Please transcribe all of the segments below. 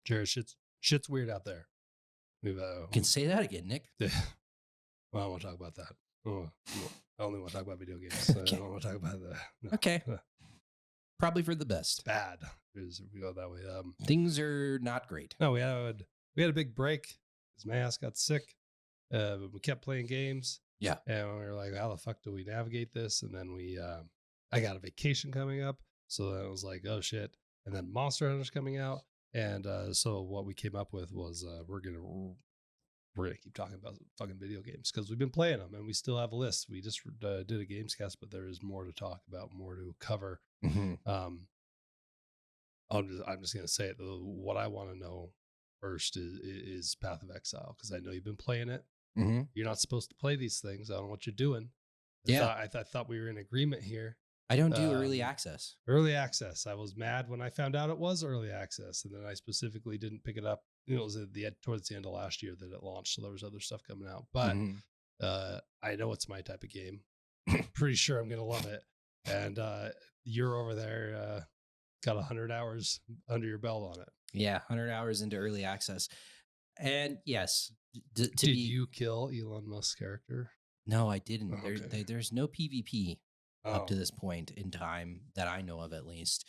Jared, shit's weird out there. We've Can say that again, Nick. well, I don't want to talk about that. I only want to talk about video games. Okay. I don't want to talk about that. No. Okay. Probably for the best. Bad if we go that way. Things are not great. No, we had a big break because my ass got sick. But we kept playing games. Yeah. And we were like, how the fuck do we navigate this? And then I got a vacation coming up. So then I was like, oh shit. And then Monster Hunter's coming out. And so what we came up with was we're gonna keep talking about fucking video games because we've been playing them and we still have a list. We just did a Gamescast, but there is more to talk about, more to cover. Mm-hmm. I'm just gonna say it. What I want to know first is Path of Exile because I know you've been playing it. Mm-hmm. You're not supposed to play these things. I don't know what you're doing. I thought we were in agreement here. I don't do early access. Early access. I was mad when I found out it was early access, and then I specifically didn't pick it up. It was towards the end of last year that it launched, so there was other stuff coming out. But I know it's my type of game. Pretty sure I'm gonna love it. And you're over there, got 100 hours under your belt on it. Yeah, 100 hours into early access. And yes, did you kill Elon Musk's character? No, I didn't. Oh, okay. There's no PvP up to this point in time that I know of, at least.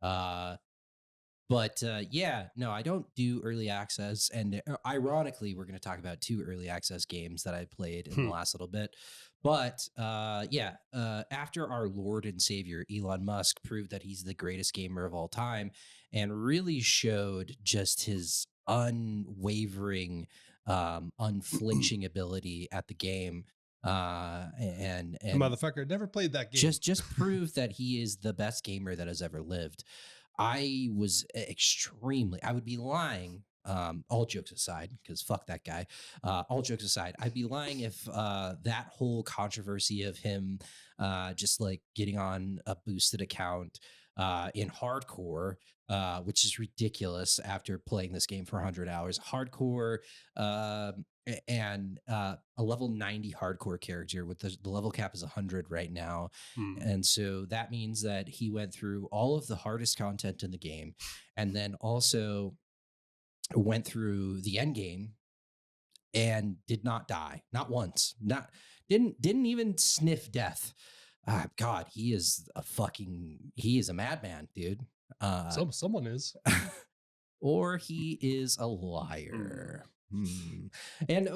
But yeah, no, I don't do early access. And ironically, we're going to talk about 2 early access games that I played in the last little bit. But after our Lord and Savior, Elon Musk, proved that he's the greatest gamer of all time and really showed just his unwavering, unflinching ability at the game. And the motherfucker never played that game. Just proved that he is the best gamer that has ever lived. I was I would be lying, all jokes aside, because fuck that guy. All jokes aside, I'd be lying if that whole controversy of him just like getting on a boosted account in hardcore, which is ridiculous after playing this game for 100 hours. Hardcore and a level 90 hardcore character with the level cap is 100 right now. And so that means that he went through all of the hardest content in the game and then also went through the end game and did not die, not once, didn't even sniff death. God, he is a madman, dude. Someone is. Or he is a liar. And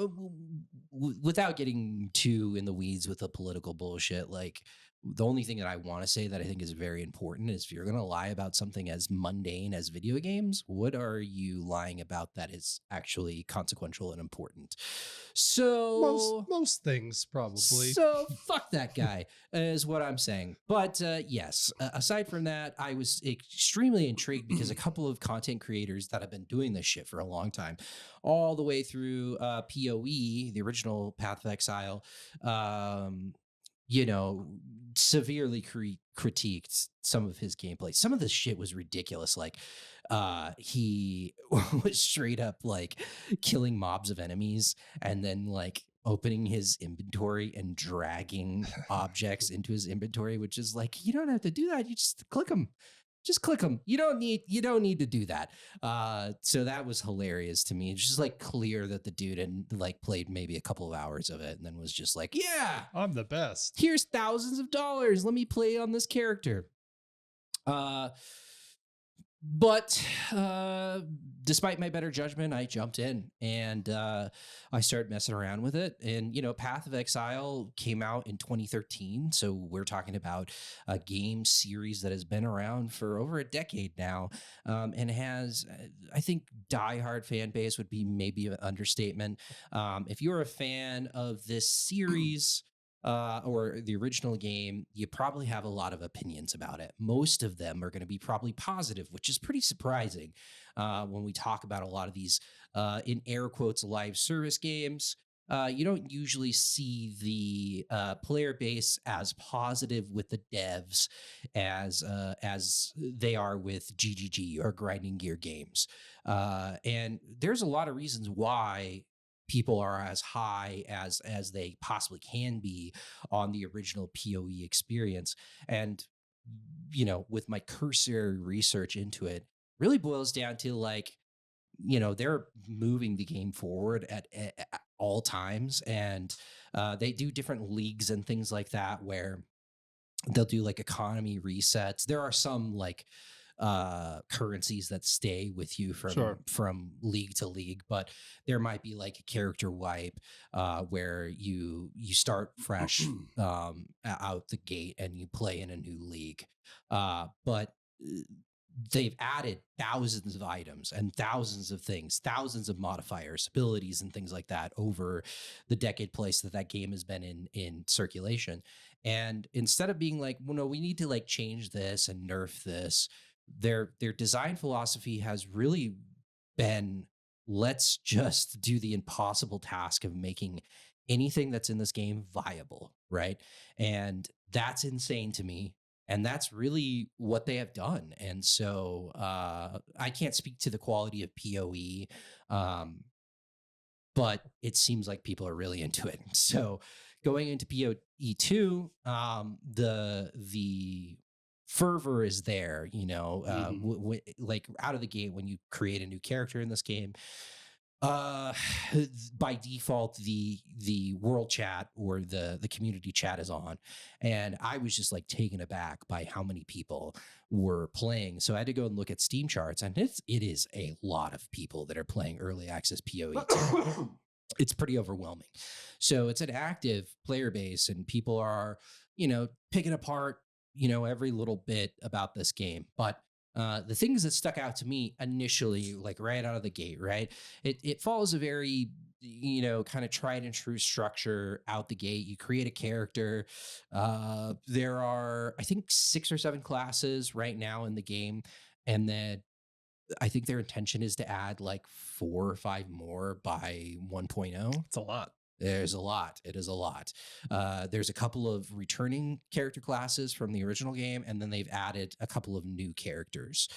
without getting too in the weeds with the political bullshit, like the only thing that I want to say that I think is very important is if you're going to lie about something as mundane as video games, what are you lying about that is actually consequential and important? So most things probably. So fuck that guy is what I'm saying. But yes, aside from that, I was extremely intrigued because a couple of content creators that have been doing this shit for a long time, all the way through PoE, the original Path of Exile, severely critiqued some of his gameplay. Some of this shit was ridiculous. Like he was straight up like killing mobs of enemies and then like opening his inventory and dragging objects into his inventory, which is like, you don't have to do that. You just click them. Just click them. You don't need to do that. So that was hilarious to me. It's just like clear that the dude had like played maybe a couple of hours of it and then was just like, yeah, I'm the best. Here's thousands of dollars. Let me play on this character. But despite my better judgment, I jumped in and I started messing around with it. And, Path of Exile came out in 2013. So we're talking about a game series that has been around for over a decade now and has, I think, diehard fan base would be maybe an understatement. If you're a fan of this series, or the original game, you probably have a lot of opinions about it. Most of them are going to be probably positive, which is pretty surprising when we talk about a lot of these, in air quotes, live service games. You don't usually see the player base as positive with the devs as they are with GGG or Grinding Gear games. And there's a lot of reasons why people are as high as they possibly can be on the original PoE experience. And, with my cursory research into it, really boils down to like, they're moving the game forward at all times, and they do different leagues and things like that where they'll do like economy resets. There are some like currencies that stay with you Sure. from league to league, but there might be like a character wipe where you start fresh out the gate and you play in a new league. But they've added thousands of items and thousands of things, thousands of modifiers, abilities, and things like that over the decade place that game has been in circulation. And instead of being like, well, no, we need to like change this and nerf this, their design philosophy has really been, let's just do the impossible task of making anything that's in this game viable, right? And that's insane to me, and that's really what they have done. And so I can't speak to the quality of PoE, um, but it seems like people are really into it. So going into PoE2, the fervor is there, Hmm. like out of the gate when you create a new character in this game. Uh, by default, the world chat or the community chat is on, and I was just like taken aback by how many people were playing. So I had to go and look at Steam charts, and it is a lot of people that are playing early access PoE2. It's pretty overwhelming. So it's an active player base, and people are, picking apart, every little bit about this game. But the things that stuck out to me initially, like right out of the gate, right? It follows a very, kind of tried and true structure out the gate. You create a character. There are, I think, 6 or 7 classes right now in the game. And then I think their intention is to add like 4 or 5 more by 1.0. It's a lot. There's a lot. It is a lot. There's a couple of returning character classes from the original game, and then they've added a couple of new characters.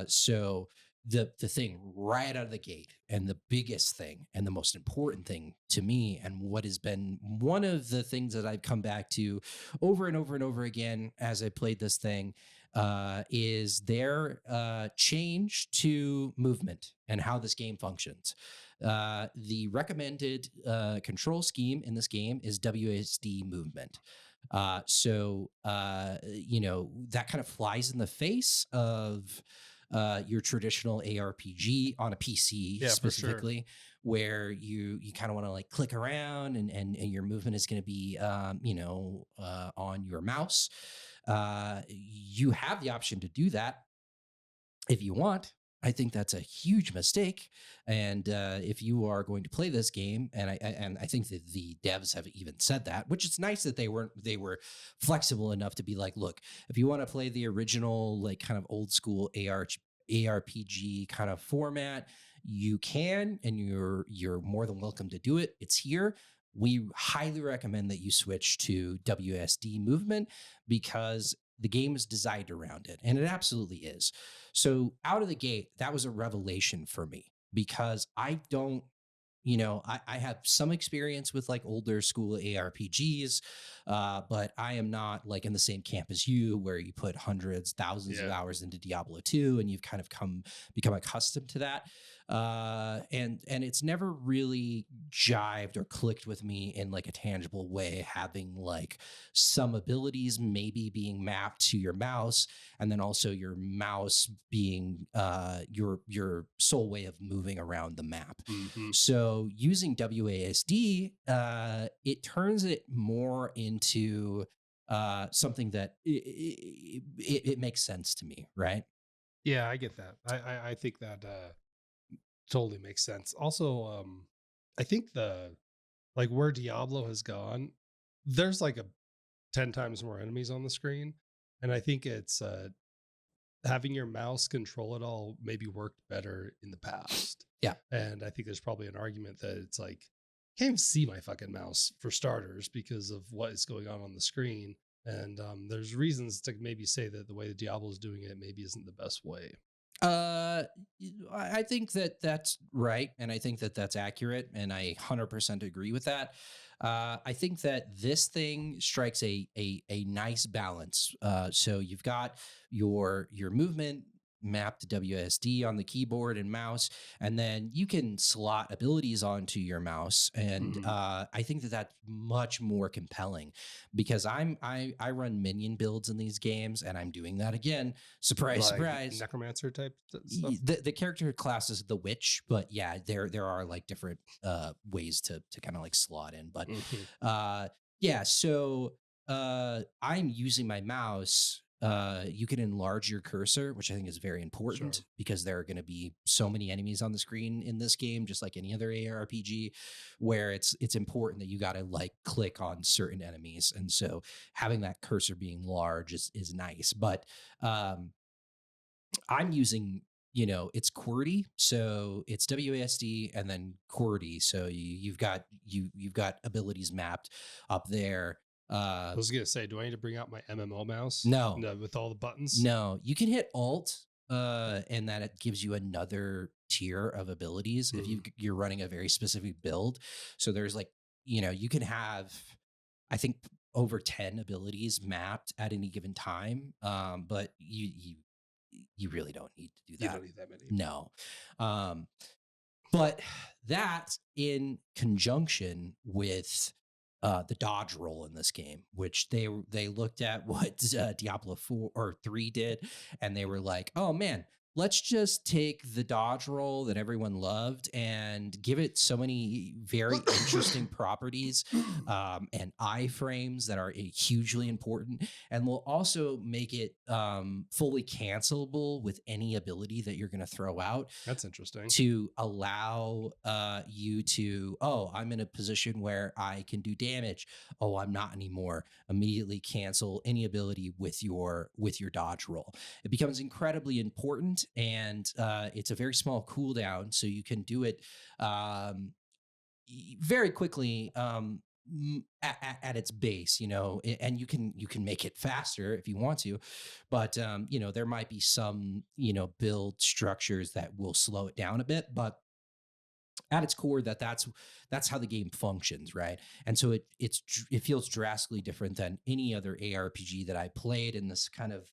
So the thing right out of the gate, and the biggest thing, and the most important thing to me, and what has been one of the things that I've come back to over and over and over again as I played this thing, is their change to movement and how this game functions. The recommended control scheme in this game is WASD movement. That kind of flies in the face of your traditional ARPG on a PC Yeah, for sure. specifically, where you kind of want to like click around, and your movement is going to be on your mouse. You have the option to do that if you want. I think that's a huge mistake. And if you are going to play this game, and I think that the devs have even said that, which is nice that they were flexible enough to be like, look, if you want to play the original like kind of old school ARPG kind of format, you can, and you're more than welcome to do it. It's here. We highly recommend that you switch to WSD movement because the game is designed around it, and it absolutely is. So out of the gate, that was a revelation for me because I don't, I have some experience with like older school ARPGs, but I am not like in the same camp as you where you put hundreds, thousands of Yeah. hours into Diablo 2 and you've kind of become accustomed to that. And it's never really jived or clicked with me in like a tangible way, having like some abilities maybe being mapped to your mouse, and then also your mouse being your sole way of moving around the map. Hmm. So using WASD, it turns it more into something that it makes sense to me, right? Yeah, I get that. I think that totally makes sense. Also, I think the like where Diablo has gone, there's like a 10 times more enemies on the screen. And I think it's having your mouse control it all maybe worked better in the past. Yeah. And I think there's probably an argument that it's like, can't even see my fucking mouse for starters because of what is going on the screen. And there's reasons to maybe say that the way that Diablo is doing it maybe isn't the best way. Uh, I think that that's right, and I think that that's accurate, and I 100% agree with that. I think that this thing strikes a nice balance. So you've got your movement. mapped to WSD on the keyboard and mouse, and then you can slot abilities onto your mouse. And Mhm. I think that that's much more compelling because I run minion builds in these games, and I'm doing that again. Surprise, Like surprise. necromancer type stuff. The character class is the witch, but yeah, there are like different ways to kind of like slot in. But Mhm. uh yeah, so I'm using my mouse. You can enlarge your cursor, which I think is very important Sure. because there are going to be so many enemies on the screen in this game, just like any other ARPG, where it's important that you got to like click on certain enemies, and so having that cursor being large is nice. But I'm using, it's QWERTY, so it's WASD and then QWERTY. So you've got abilities mapped up there. I was gonna say, do I need to bring out my MMO mouse No, with all the buttons? no, you can hit Alt, and that it gives you another tier of abilities if Mhm. you're running a very specific build. So there's like, you can have, I think, over 10 abilities mapped at any given time. But you really don't need to do You that. don't need that many. No. Um, but that in conjunction with the dodge roll in this game, which they looked at what Diablo 4 or 3 did, and they were like, "Oh man, let's just take the dodge roll that everyone loved and give it so many very interesting properties and iframes that are hugely important, and we'll also make it fully cancelable with any ability that you're going to throw out." That's interesting. To allow you to, oh, I'm in a position where I can do damage. Oh, I'm not anymore. Immediately cancel any ability with your dodge roll. It becomes incredibly important, and it's a very small cooldown, so you can do it very quickly. At its base, and you can make it faster if you want to, but there might be some build structures that will slow it down a bit, but at its core, that's how the game functions, right? And so it feels drastically different than any other ARPG that I played in this kind of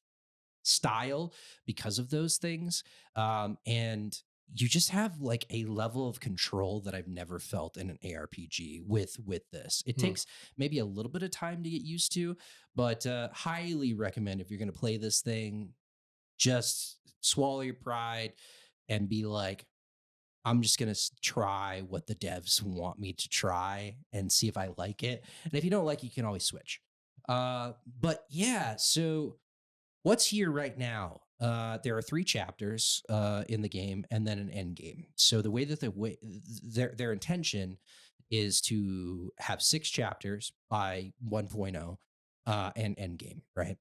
style because of those things. And you just have like a level of control that I've never felt in an ARPG with this. It Hmm. takes maybe a little bit of time to get used to, but highly recommend if you're going to play this thing, just swallow your pride and be like, I'm just going to try what the devs want me to try and see if I like it. And if you don't like it, you can always switch. But yeah, so what's here right now? There are 3 chapters in the game, and then an end game. So the way that their intention is to have 6 chapters by 1.0 and end game, right?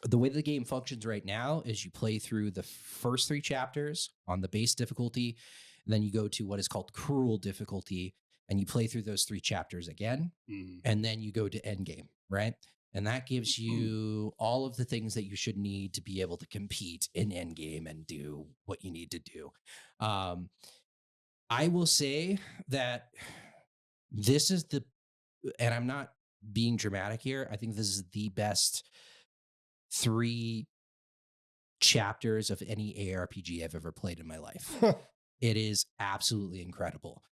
The way the game functions right now is you play through the first 3 chapters on the base difficulty, then you go to what is called cruel difficulty, and you play through those 3 chapters again, Mm. and then you go to end game, right? And that gives you all of the things that you should need to be able to compete in end game and do what you need to do. Um, I will say that this is and I'm not being dramatic here. I think this is the best 3 chapters of any ARPG I've ever played in my life. It is absolutely incredible.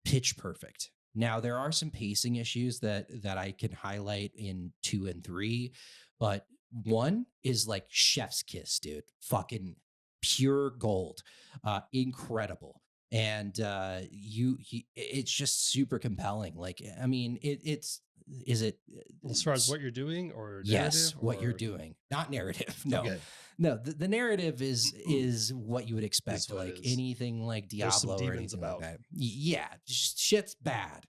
Pitch perfect. Now there are some pacing issues that I can highlight in 2 and 3, but 1 is like chef's kiss, dude. Fucking pure gold. Incredible. And it's just super compelling. Like, I mean, it's is it As far as what you're doing or yes, narrative what you're or doing, not narrative. No, okay, no, the narrative is what you would is expect, what it like is. anything like There's some Diablo or demons anything like about. that. Yeah, just shit's bad,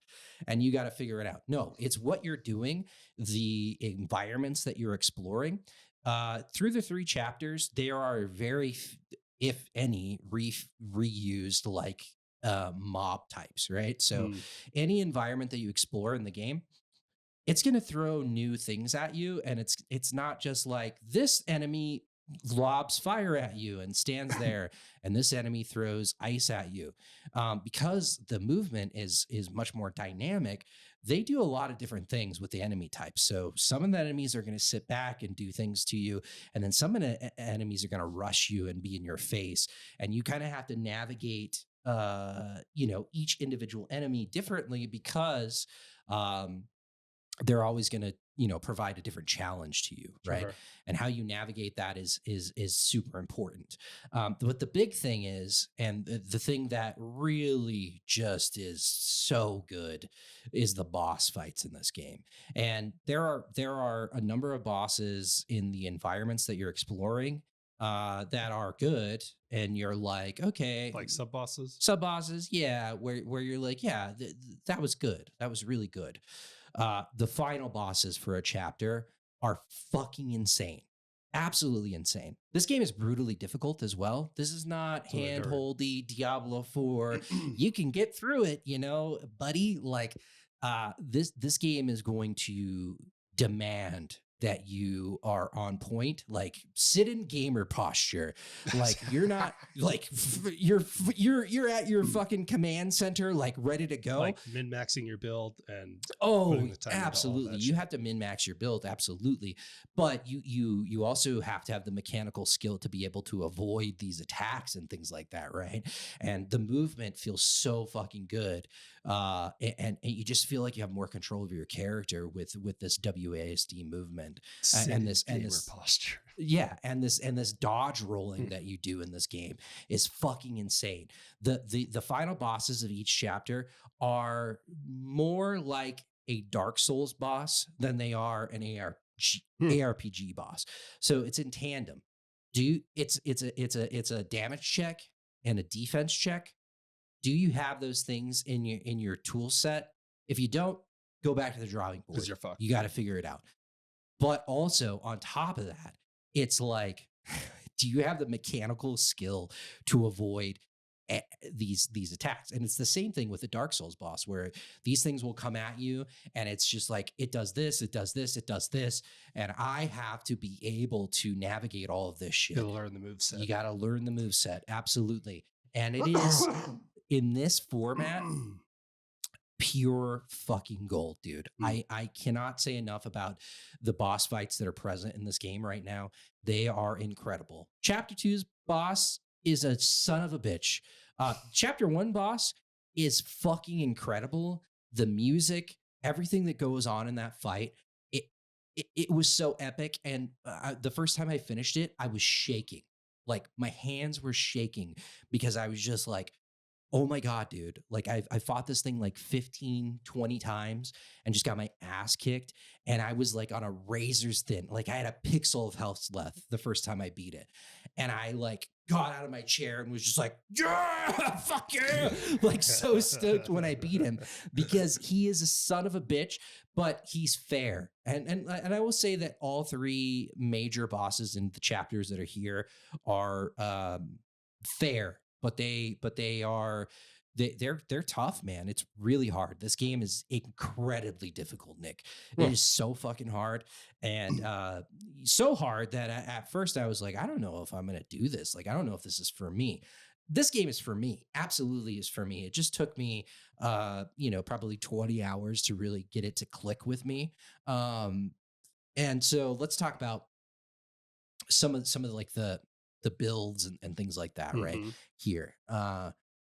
and you got to figure it out. No, it's what you're doing, the environments that you're exploring. Through the 3 chapters, there are if any, reused like mob types, right? So Mm. any environment that you explore in the game, it's going to throw new things at you, and it's not just like this enemy lobs fire at you and stands there and this enemy throws ice at you, because the movement is much more dynamic. they do a lot of different things with the enemy types. So some of the enemies are going to sit back and do things to you, and then some of the enemies are going to rush you and be in your face, and you kind of have to navigate each individual enemy differently because um they're always going to provide a different challenge to you, right? Sure. And how you navigate that is super important. But the big thing is, and the thing that really just is so good, is the boss fights in this game. And there are a number of bosses in the environments that you're exploring that are good, and you're like, okay, Like sub bosses. sub bosses, yeah, where you're like, yeah, that was good, that was really good. The final bosses for a chapter are fucking insane. Absolutely insane. This game is brutally difficult as well. This is not That's what I heard. handholdy Diablo 4. You can get through it, buddy. Like this game is going to demand that you are on point, like sit in gamer posture. Like you're not like you're at your fucking command center, like ready to go. Like min maxing your build and Oh, putting the time into all absolutely. that You shit. have to min max your build, absolutely. But you also have to have the mechanical skill to be able to avoid these attacks and things like that, right? And the movement feels so fucking good. And you just feel like you have more control over your character with this WASD movement. Sit and in this gamer this posture. yeah, and this dodge rolling that you do in this game is fucking insane. The final bosses of each chapter are more like a Dark Souls boss than they are an ARPG boss. So it's in tandem. It's a damage check and a defense check. Do you have those things in your tool set? If you don't, go back to the drawing board. Because you're fucked. You got to figure it out. But also on top of that, it's like, do you have the mechanical skill to avoid these attacks? And it's the same thing with the Dark Souls boss, where these things will come at you, and it's just like, it does this, it does this, it does this, and I have to be able to navigate all of this shit. You gotta learn the move set. You got to learn the move set, absolutely. And it is in this format pure fucking gold, dude. I cannot say enough about the boss fights that are present in this game right now. They are incredible. Chapter 2's boss is a son of a bitch. Chapter 1 boss is fucking incredible. The music, everything that goes on in that fight, it was so epic. And the first time I finished it, I was shaking. Like my hands were shaking because I was just like, oh my God, dude. Like I fought this thing like 15, 20 times and just got my ass kicked. And I was like on a razor's thin. Like I had a pixel of health left the first time I beat it. And I like got out of my chair and was just like, yeah, fuck yeah. Like so stoked when I beat him, because he is a son of a bitch, but he's fair. And I will say that all three major bosses in the chapters that are here are fair. But they're tough, man. It's really hard. This game is incredibly difficult, Nick. It is so fucking hard, and so hard that at first I was like, I don't know if I'm gonna do this. Like, I don't know if this is for me. This game is for me. Absolutely is for me. It just took me, probably 20 hours to really get it to click with me. And so let's talk about some of like the builds and things like that right here.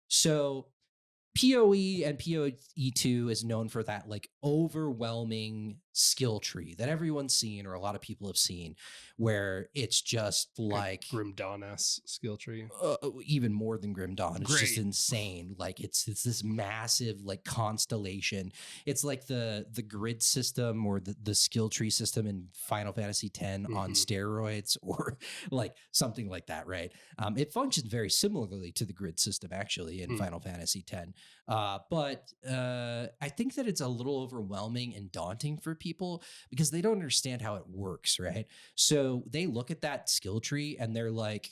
So PoE and PoE2 is known for that like overwhelming skill tree that everyone's seen, or a lot of people have seen, where it's just like Grim Dawn-esque skill tree. Even more than Grim Dawn. It's just Great. insane. Like it's this massive like constellation. It's like the grid system or the skill tree system in Final Fantasy X on steroids, or like something like that, right? It functions very similarly to the grid system actually in Final Fantasy X. But I think that it's a little overwhelming and daunting for people because they don't understand how it works, right? So they look at that skill tree and they're like,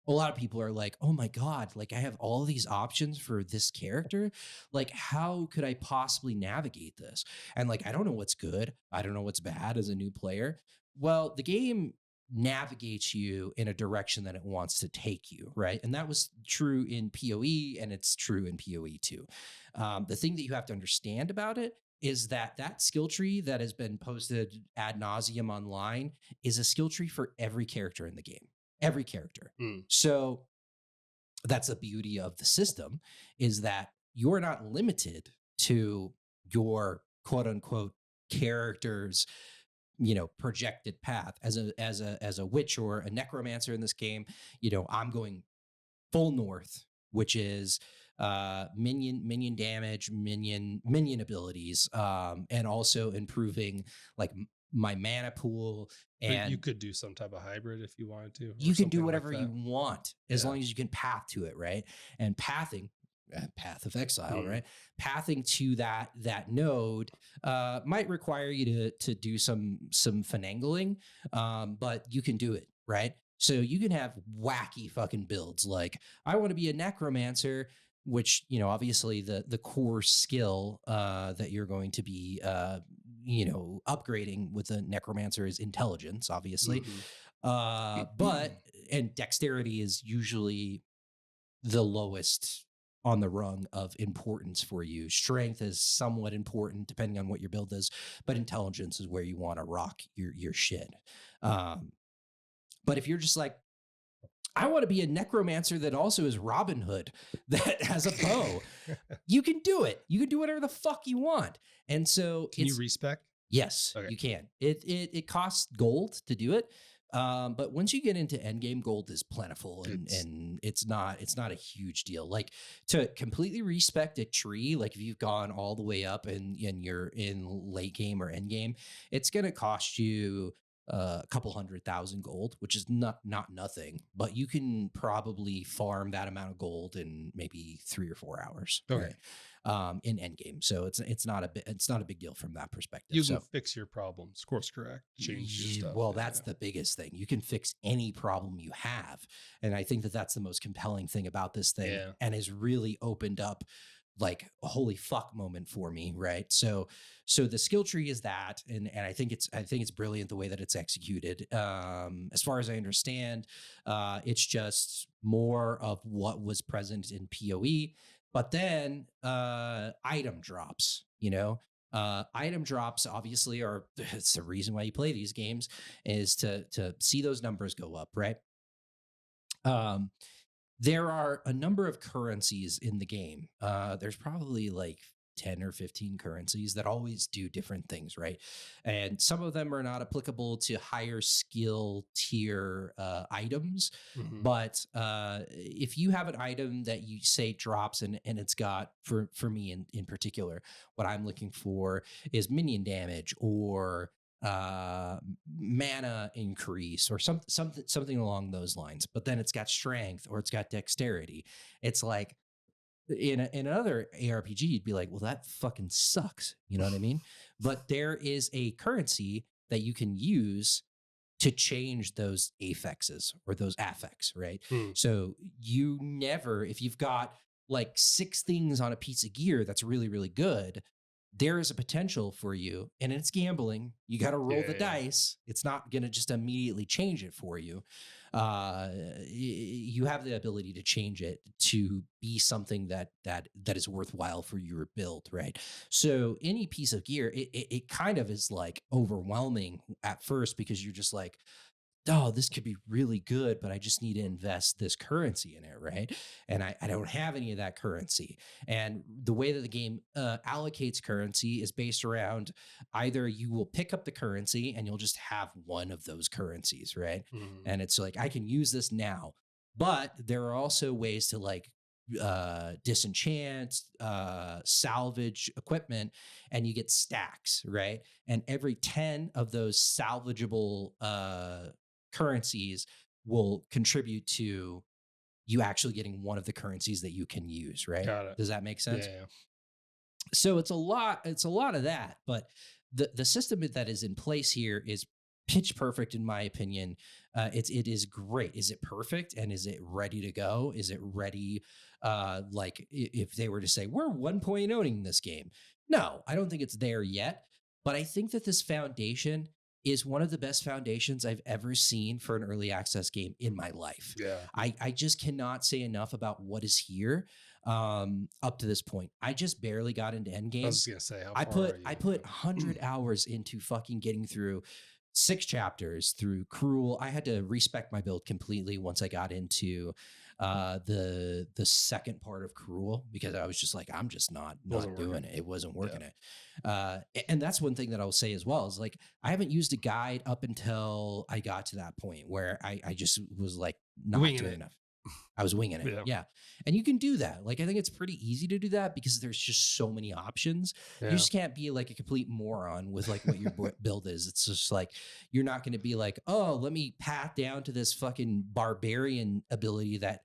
a lot of people are like, oh my God, like I have all these options for this character. Like, how could I possibly navigate this? And like, I don't know what's good. I don't know what's bad as a new player. Well, the game navigates you in a direction that it wants to take you, right? And that was true in PoE, and it's true in PoE too. The thing that you have to understand about it is that skill tree that has been posted ad nauseum online is a skill tree for every character in the game, every character. Mm. So that's the beauty of the system, is that you're not limited to your quote unquote character's projected path. As a witch or a necromancer in this game, I'm going full north, which is minion damage, minion abilities, and also improving like my mana pool. But you And could do some type of hybrid if you wanted to, or you can do something like whatever that. you want as Yeah. long as you can path to it, right? And pathing, path of exile, Mm. right? Pathing to that node might require you to do some finangling, but you can do it, right? So you can have wacky fucking builds. Like, I want to be a necromancer, which obviously the core skill that you're going to be upgrading with a necromancer is intelligence, obviously. Mhm. But and dexterity is usually the lowest on the rung of importance for you. Strength is somewhat important depending on what your build is, but intelligence is where you want to rock your shit. But if you're just like, I want to be a necromancer that also is Robin Hood, that has a bow, you can do it. You can do whatever the fuck you want. And so Can you respec? yes, Okay. you can. It costs gold to do it. But once you get into endgame, gold is plentiful, and it's not a huge deal. Like, to completely respect a tree, like if you've gone all the way up and you're in late game or end game, it's gonna cost you a couple 100,000 gold, which is not nothing. But you can probably farm that amount of gold in maybe 3 or 4 hours. Okay. Right? In endgame, so it's not a big deal from that perspective. You can fix your problems, course correct, change your stuff. Well, that's the biggest thing. You can fix any problem you have, and I think that that's the most compelling thing about this thing, and has really opened up like a holy fuck moment for me, right? So the skill tree is that, and I think it's brilliant the way that it's executed. As far as I understand, it's just more of what was present in PoE. But then item drops, item drops obviously are, it's the reason why you play these games, is to see those numbers go up, right? There are a number of currencies in the game. There's probably like 10 or 15 currencies that always do different things, right? And some of them are not applicable to higher skill tier items. Mhm. But if you have an item that you say drops and it's got, for me in particular, what I'm looking for is minion damage or mana increase or something along those lines. But then it's got strength or it's got dexterity. It's like, in another ARPG, you'd be like, well, that fucking sucks. You know what I mean? But there is a currency that you can use to change those affixes or those affects, right? Hmm. So you never, if you've got like 6 things on a piece of gear that's really, really good, there is a potential for you, and it's gambling. You got to roll the dice. It's not going to just immediately change it for you. You have the ability to change it to be something that is worthwhile for your build, right? So any piece of gear, it kind of is like overwhelming at first, because you're just like, oh, this could be really good, but I just need to invest this currency in it, right? And I don't have any of that currency. And the way that the game allocates currency is based around, either you will pick up the currency and you'll just have one of those currencies, right? Mhm. And it's like, I can use this now. But there are also ways to like disenchant, salvage equipment, and you get stacks, right? And every 10 of those salvageable currencies will contribute to you actually getting one of the currencies that you can use, right? Got it. Does that make sense? Yeah. So it's a lot of that, but the system that is in place here is pitch perfect in my opinion. It is great. Is it perfect, and is it ready to go? Is it ready, like if they were to say we're 1.0ing this game? No, I don't think it's there yet, but I think that this foundation is one of the best foundations I've ever seen for an early access game in my life. Yeah. I just cannot say enough about what is here. up to this point. I just barely got into I was Endgame. just gonna say, how I far put are I you? put 100 hours into fucking getting through 6 chapters through Cruel. I had to respec my build completely once I got into the second part of Cruel, because I was just like, I'm just not Wasn't doing working. it. It wasn't Yeah. working it. And that's one thing that I'll say as well, is like, I haven't used a guide up until I got to that point where I just was like not Winging doing it. enough. I was winging it. Yeah. Yeah. And you can do that. Like, I think it's pretty easy to do that because there's just so many options. You Yeah. just can't be like a complete moron with like what your build is. It's just like, you're not going to be like, oh, let me pat down to this fucking barbarian ability that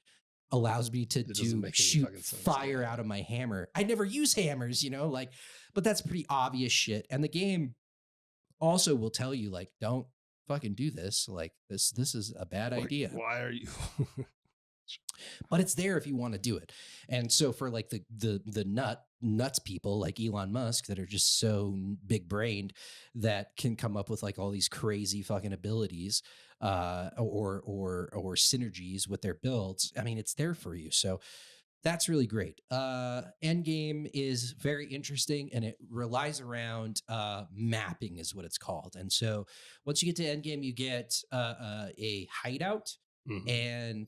allows me to It doesn't make any shoot fucking sense. fire Yeah. out of my hammer. I never use hammers, like, but that's pretty obvious shit. And the game also will tell you, like, don't fucking do this. Like, this is a bad Like, idea. why are you? But it's there if you want to do it. And so for like the nuts people like Elon Musk that are just so big brained that can come up with like all these crazy fucking abilities or synergies with their builds, I mean, it's there for you. So that's really great. Endgame is very interesting, and it relies around mapping, is what it's called. And so once you get to Endgame, you get a hideout, Mhm. and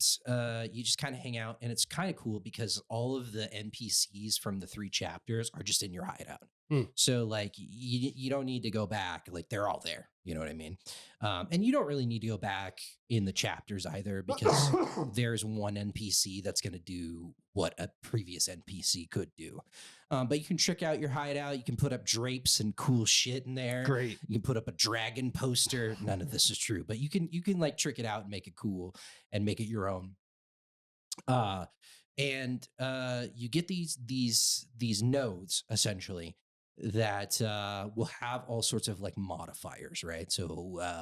you just kind of hang out. And it's kind of cool because all of the NPCs from the 3 chapters are just in your hideout. Hmm. So like you don't need to go back. Like, they're all there. You know what I mean? And you don't really need to go back in the chapters either, because there's one NPC that's going to do what a previous NPC could do. But you can trick out your hideout. You can put up drapes and cool shit in there. Great. You can put up a dragon poster. None of this is true, but you can like trick it out and make it cool and make it your own. And you get these nodes essentially that will have all sorts of like modifiers, right? So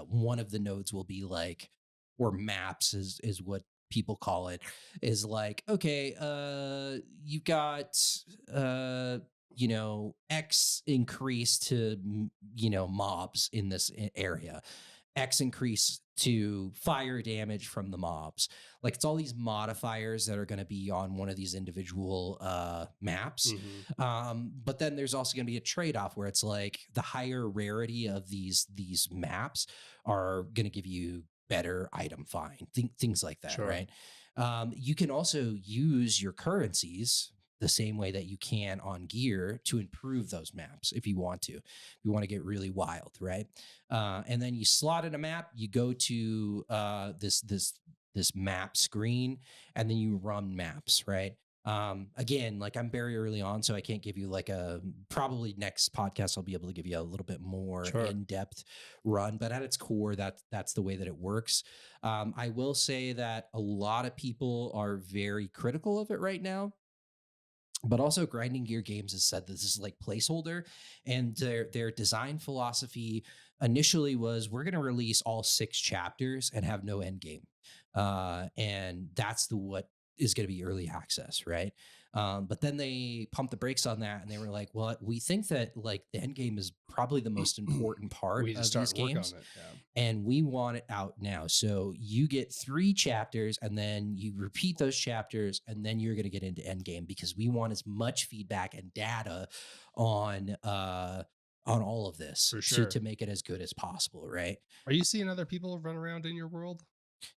one of the nodes will be like, or maps is what people call it, is like, okay, you've got X increase to mobs in this area, X increase to fire damage from the mobs. Like, it's all these modifiers that are going to be on one of these individual maps. But then there's also going to be a trade-off where it's like the higher rarity of these maps are going to give you better item find, things like that, Sure. right? You can also use your currencies the same way that you can on gear to improve those maps if you want to. If you want to get really wild, right? And then you slot in a map, you go to this map screen, and then you run maps, right? Again, like, I'm very early on, so I can't give you like probably next podcast I'll be able to give you a little bit more Sure. in-depth run, but at its core, that's the way that it works. I will say that a lot of people are very critical of it right now, but also Grinding Gear Games has said that this is like placeholder, and their design philosophy initially was, we're going to release all 6 chapters and have no end game, and that's what is going to be early access, right? But then they pumped the brakes on that, and they were like, well, we think that like the end game is probably the most important part We need to of start these work games, on it. Yeah. and we want it out now. So you get 3 chapters, and then you repeat those chapters, and then you're going to get into endgame, because we want as much feedback and data on all of this For sure. to make it as good as possible, right? Are you seeing other people run around in your world?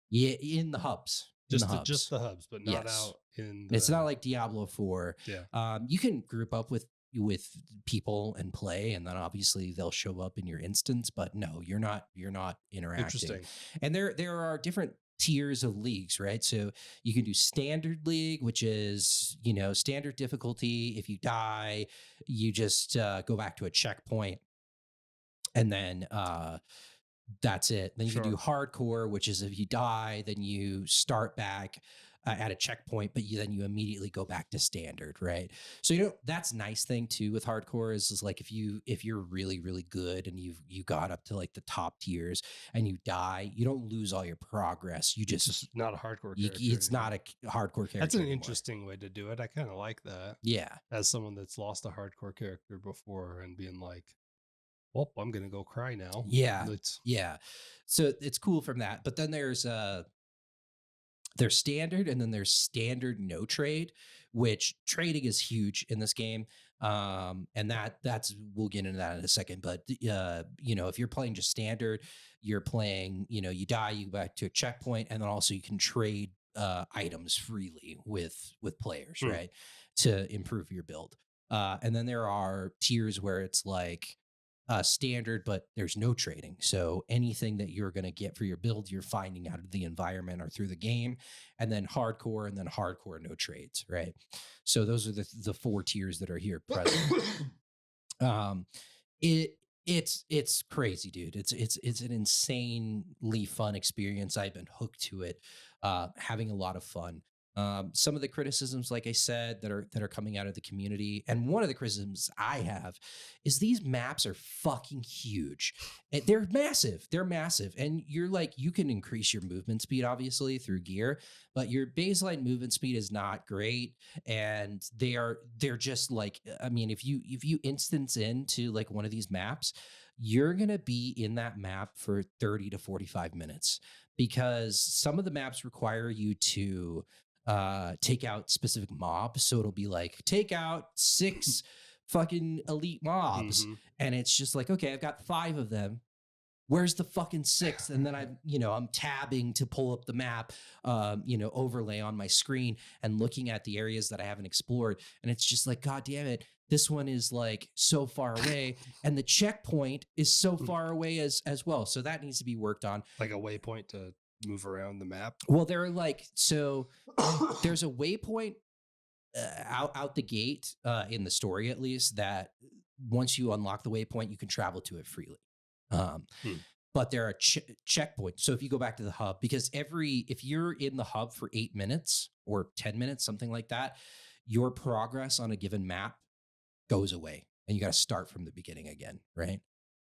Yeah, in the hubs. Just the hubs, but not Yes. out in the... It's not like Diablo 4. Yeah. You can group up with people and play, and then obviously they'll show up in your instance, but no, you're not interacting. Interesting. And there are different tiers of leagues, right? So you can do standard league, which is standard difficulty. If you die, you just go back to a checkpoint, and then that's it. Then you can do hardcore, which is if you die, then you start back at a checkpoint, but then you immediately go back to standard, right? So that's nice thing too with hardcore is like, if you're really really good and you got up to like the top tiers and you die, you don't lose all your progress. You just not a hardcore character. It's not a hardcore character. That's an anymore. Interesting way to do it. I kind of like that. Yeah, as someone that's lost a hardcore character before and being like, well, I'm gonna go cry now. Yeah. So it's cool from that. But then there's There's standard, and then there's standard no trade, which trading is huge in this game. And that's we'll get into that in a second. But if you're playing just standard, you're playing, you die, you go back to a checkpoint, and then also you can trade items freely with players, Hmm. right? To improve your build. And then there are tiers where it's like standard, but there's no trading. So anything that you're going to get for your build, you're finding out of the environment or through the game, and then hardcore, no trades, right? So those are the four tiers that are here present. um, it it's crazy, dude. It's an insanely fun experience. I've been hooked to it, having a lot of fun. Some of the criticisms, like I said, that are coming out of the community, and one of the criticisms I have is these maps are fucking huge. They're massive. They're massive, and you're like, you can increase your movement speed obviously through gear, but your baseline movement speed is not great, and they're just like, I mean, if you instance into like one of these maps, you're going to be in that map for 30 to 45 minutes, because some of the maps require you to take out specific mobs. So it'll be like, take out 6 fucking elite mobs, Mm-hmm. and it's just like, okay, I've got 5 of them, where's the fucking 6th? And then I'm tabbing to pull up the map, overlay on my screen and looking at the areas that I haven't explored. And it's just like, God damn it, this one is like so far away, and the checkpoint is so far away as well. So that needs to be worked on. Like a waypoint to move around the map. Well, they're like, so there's a waypoint out the gate, in the story at least, that once you unlock the waypoint, you can travel to it freely. Um, Hmm. but there are checkpoints. So if you go back to the hub, because if you're in the hub for 8 minutes or 10 minutes, something like that, your progress on a given map goes away, and you got to start from the beginning again, right?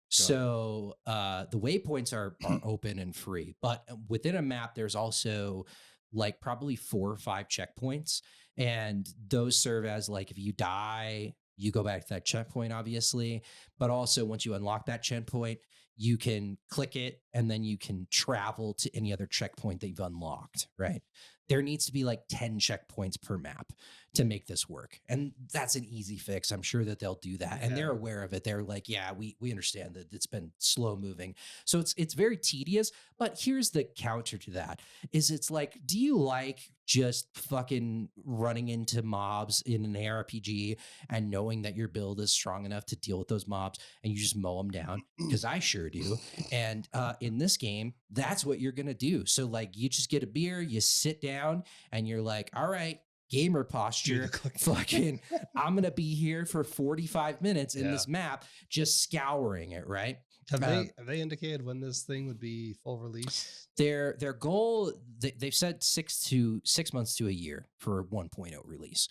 So the waypoints are open and free, but within a map, there's also like probably 4 or 5 checkpoints, and those serve as like, if you die, you go back to that checkpoint, obviously. But also, once you unlock that checkpoint, you can click it, and then you can travel to any other checkpoint that you've unlocked, right? There needs to be like 10 checkpoints per map to make this work. And that's an easy fix. I'm sure that they'll do that. And they're Yeah. aware of it. They're like, yeah, we understand that it's been slow moving. So it's very tedious. But here's the counter to that is, it's like, do you like just fucking running into mobs in an ARPG and knowing that your build is strong enough to deal with those mobs and you just mow them down? Because I sure do. And in this game, that's what you're gonna do. So like, you just get a beer, you sit down, and you're like, all right, gamer posture, fucking, I'm gonna be here for 45 minutes in this map, just scouring it, right? Have they indicated when this thing would be full release? Their goal, they've said 6 months to a year for 1.0 release.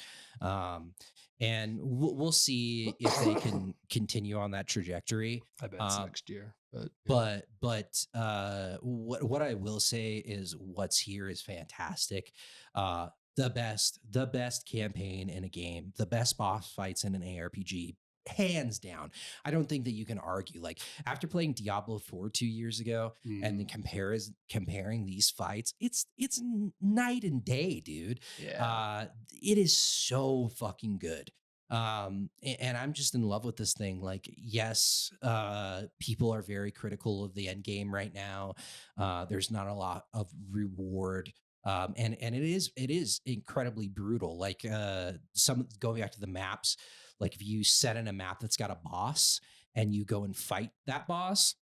And we'll see if they can continue on that trajectory. I bet it's next year. But What I will say is, what's here is fantastic. The best campaign in a game, the best boss fights in an ARPG, hands down. I don't think that you can argue. Like, after playing Diablo 4 2 years ago, and then comparing these fights, it's night and day, dude. yeah. It is so fucking good. And I'm just in love with this thing. Like, yes, people are very critical of the end game right now. There's not a lot of reward. And it is incredibly brutal. Like, some going back to the maps, like, if you set in a map that's got a boss and you go and fight that boss,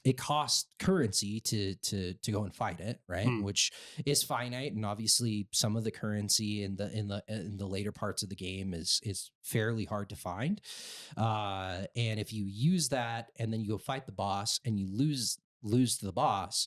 it costs currency to go and fight it, right? Which is finite, and obviously some of the currency in the later parts of the game is fairly hard to find. And if you use that and then you go fight the boss and you lose to the boss,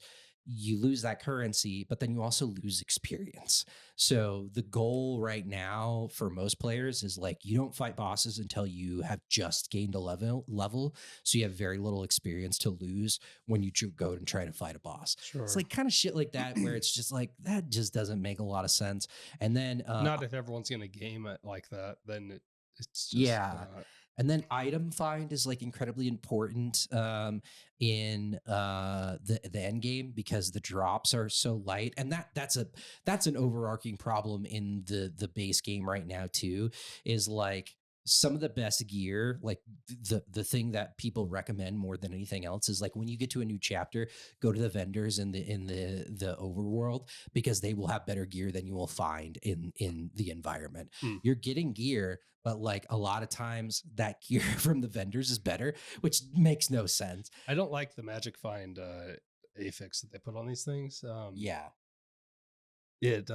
you lose that currency, but then you also lose experience. So the goal right now for most players is like, you don't fight bosses until you have just gained a level. So you have very little experience to lose when you go and try to fight a boss. Sure. It's like kind of shit like that, where it's just like, that just doesn't make a lot of sense. And then not if everyone's gonna game it like that, then it's just yeah. not. And then item find is like incredibly important in the end game because the drops are so light, and that's an overarching problem in the base game right now too. Is like some of the best gear, like the thing that people recommend more than anything else is like when you get to a new chapter, go to the vendors in the overworld because they will have better gear than you will find in the environment. Hmm. You're getting gear, but like a lot of times that gear from the vendors is better, which makes no sense. I don't like the magic find affix that they put on these things. Yeah. It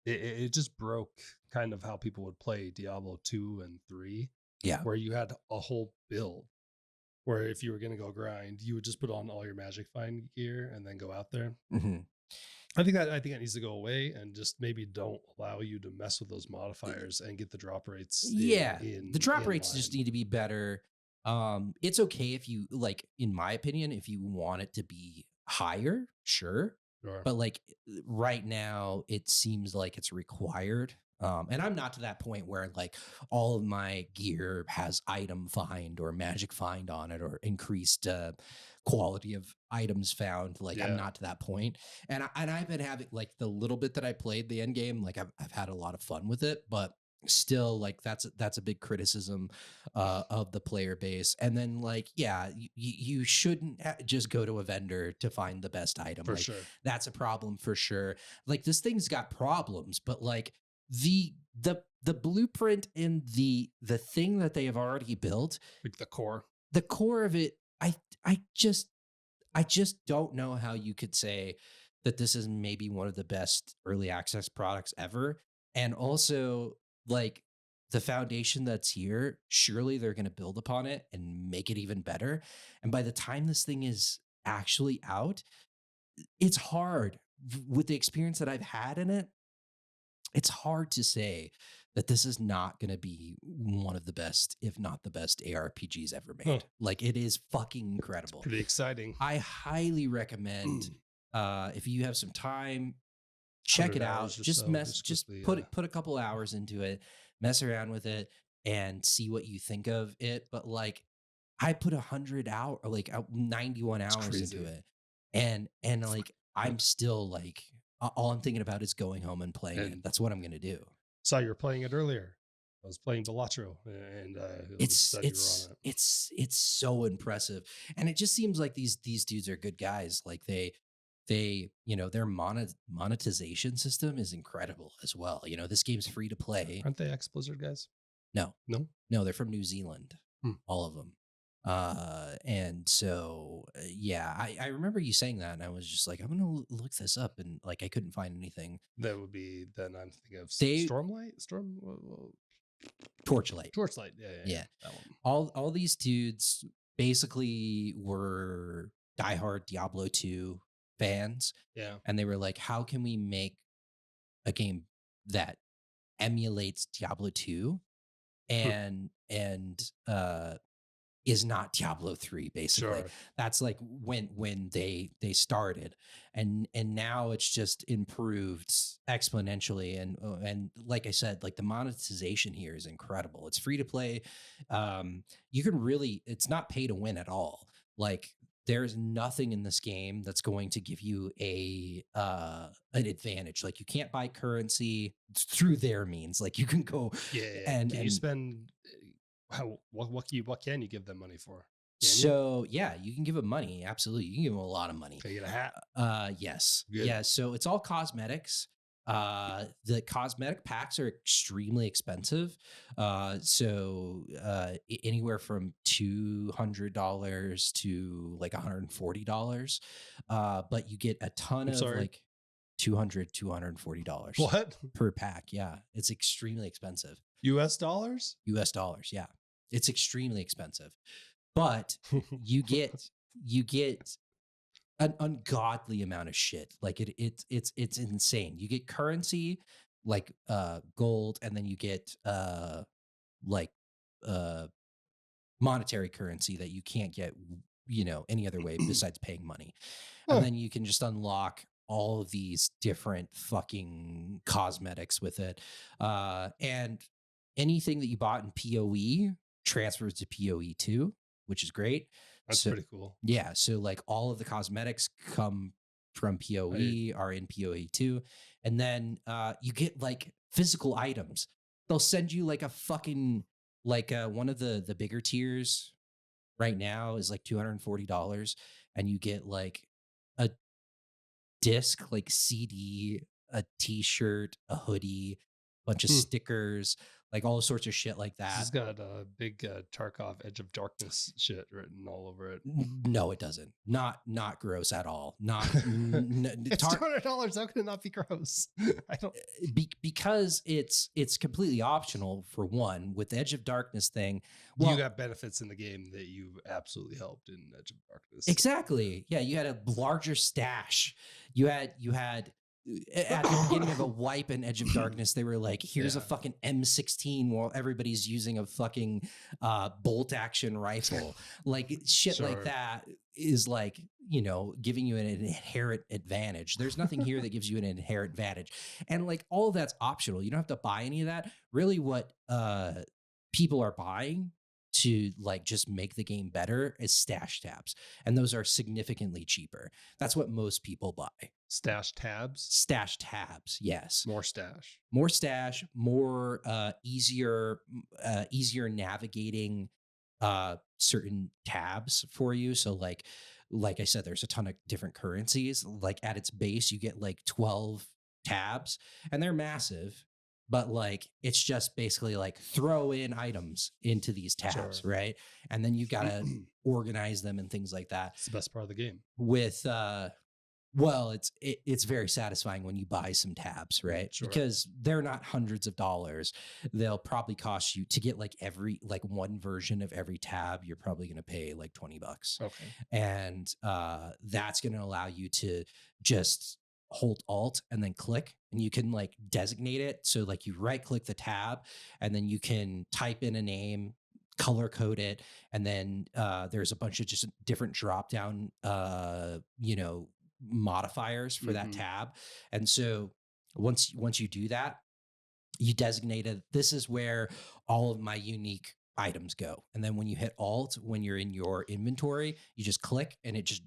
it just broke kind of how people would play Diablo 2 and 3, Yeah. where you had a whole build where if you were going to go grind, you would just put on all your magic find gear and then go out there. Mhm. I think that needs to go away, and just maybe don't allow you to mess with those modifiers and get the drop rates Yeah, the drop in rates just line. need to be better. It's okay if you like, in my opinion, if you want it to be higher, sure. Sure. But like right now, it seems like it's required. And I'm not to that point where like all of my gear has item find or magic find on it or increased quality of items found. Like I'm Yeah, not to that point. And I've been having like the little bit that I played the end game, like I've had a lot of fun with it, but still like that's a big criticism of the player base. And then like yeah, you shouldn't just go to a vendor to find the best item. for Like sure. that's a problem for sure. Like this thing's got problems, but like the blueprint and the thing that they have already built, Like the core. the core of it, I just I just don't know how you could say that this is maybe one of the best early access products ever. And also, like the foundation that's here, surely they're going to build upon it and make it even better. And by the time this thing is actually out, it's hard with the experience that I've had in it. It's hard to say that this is not going to be one of the best, if not the best ARPGs ever Huh. made. Like it is fucking It's incredible. pretty exciting. I highly recommend if you have some time, check 100 it out. hours or Just so. just Quickly. put a couple hours into it, mess around with it, and see what you think of it. But like, I put 100 hour, like 91 It's hours into crazy. it, and like I'm still like all I'm thinking about is going home and playing it. And That's what I'm gonna do. saw you were playing it earlier. I was playing Balatro, and it It's said you were it's on it. it's it's so impressive, and it just seems like these dudes are good guys. Like their monetization system is incredible as well. This game's free to play. Aren't they ex Blizzard guys? No, No. no, they're from New Zealand, Hmm. all of them. And so yeah, I remember you saying that, and I was just like, I'm gonna look this up, and like I couldn't find anything. That would be then. I'm thinking of They Stormlight, Torchlight, Torchlight. Yeah, yeah. that one. All these dudes basically were diehard Diablo 2 fans, Yeah, and they were like, how can we make a game that emulates Diablo 2 Hmm. and is not Diablo 3 basically. Sure. That's like when they started, and now it's just improved exponentially. And like I said, like the monetization here is incredible. It's free to play. You can really, it's not pay to win at all. Like there's nothing in this game that's going to give you an advantage. Like you can't buy currency through their means. Like you can go Yeah. and Can you and spend what can you give them money for? Can you? So yeah, you can give them money. Absolutely. You can give them a lot of money. Can you get a hat? Yes. Good. Yeah. So it's all cosmetics. The cosmetic packs are extremely expensive. Anywhere from $200 to like $140. But you get a ton I'm of sorry. like $240 What? per pack. Yeah. It's extremely expensive. U.S. dollars? US dollars. Yeah. It's extremely expensive. But you get an ungodly amount of shit. Like it's insane. You get currency like gold, and then you get like uh monetary currency that you can't get any other way besides paying money. And Huh. then you can just unlock all of these different fucking cosmetics with it. And anything that you bought in PoE transfers to PoE 2, which is great. That's So pretty cool. yeah, so like all of the cosmetics come from PoE, are in PoE 2, and then you get like physical items. They'll send you like a fucking like one of the bigger tiers right now is like $240, and you get like a disc, like CD, a t-shirt, a hoodie, bunch of Hmm. stickers, like all sorts of shit like This that. has got a big Tarkov Edge of Darkness shit written all over it. No, it doesn't. Not gross at all. Not It's $200. How can it not be gross? I don't. because it's completely optional for one with the Edge of Darkness thing. You Well, got benefits in the game that you absolutely helped in Edge of Darkness. exactly. Yeah, you had a larger stash. You had at the beginning of a wipe in Edge of Darkness, they were like, here's a Yeah. fucking M16 while everybody's using a fucking bolt action rifle. Like shit like Sure. that is like, giving you an inherent advantage. There's nothing here that gives you an inherent advantage. And like all of that's optional. You don't have to buy any of that. Really what people are buying to like just make the game better is stash tabs, and those are significantly cheaper. That's what most people buy. Stash tabs. Stash tabs, yes. More stash. More stash, more easier navigating certain tabs for you. So like I said, there's a ton of different currencies. Like at its base, you get like 12 tabs, and they're massive. But like it's just basically like throw in items into these tabs, Sure. right? And then you gotta organize them and things like that. It's the best part of the game. With well, it's very satisfying when you buy some tabs, right? Sure. Because they're not hundreds of dollars. They'll probably cost you to get like one version of every tab. You're probably going to pay like $20, Okay. and that's going to allow you to just hold Alt and then click, and you can like designate it. So like you right click the tab, and then you can type in a name, color code it, and then there's a bunch of just different drop down modifiers for that tab. And so once you do that, you designated this is where all of my unique items go. And then when you hit Alt, when you're in your inventory, you just click and it just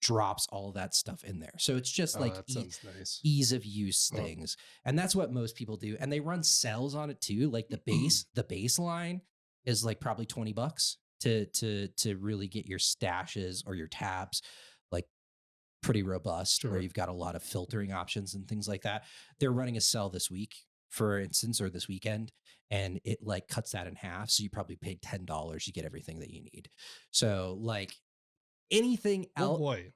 drops all of that stuff in there. So it's just like that sounds nice. ease of use things. And that's what most people do. And they run sales on it too. Like the baseline is like probably $20 to really get your stashes or your tabs like pretty robust, Sure. where you've got a lot of filtering options and things like that. They're running a sale this week, for instance, or this weekend, and it like cuts that in half. So you probably paid $10, you get everything that you need. So like anything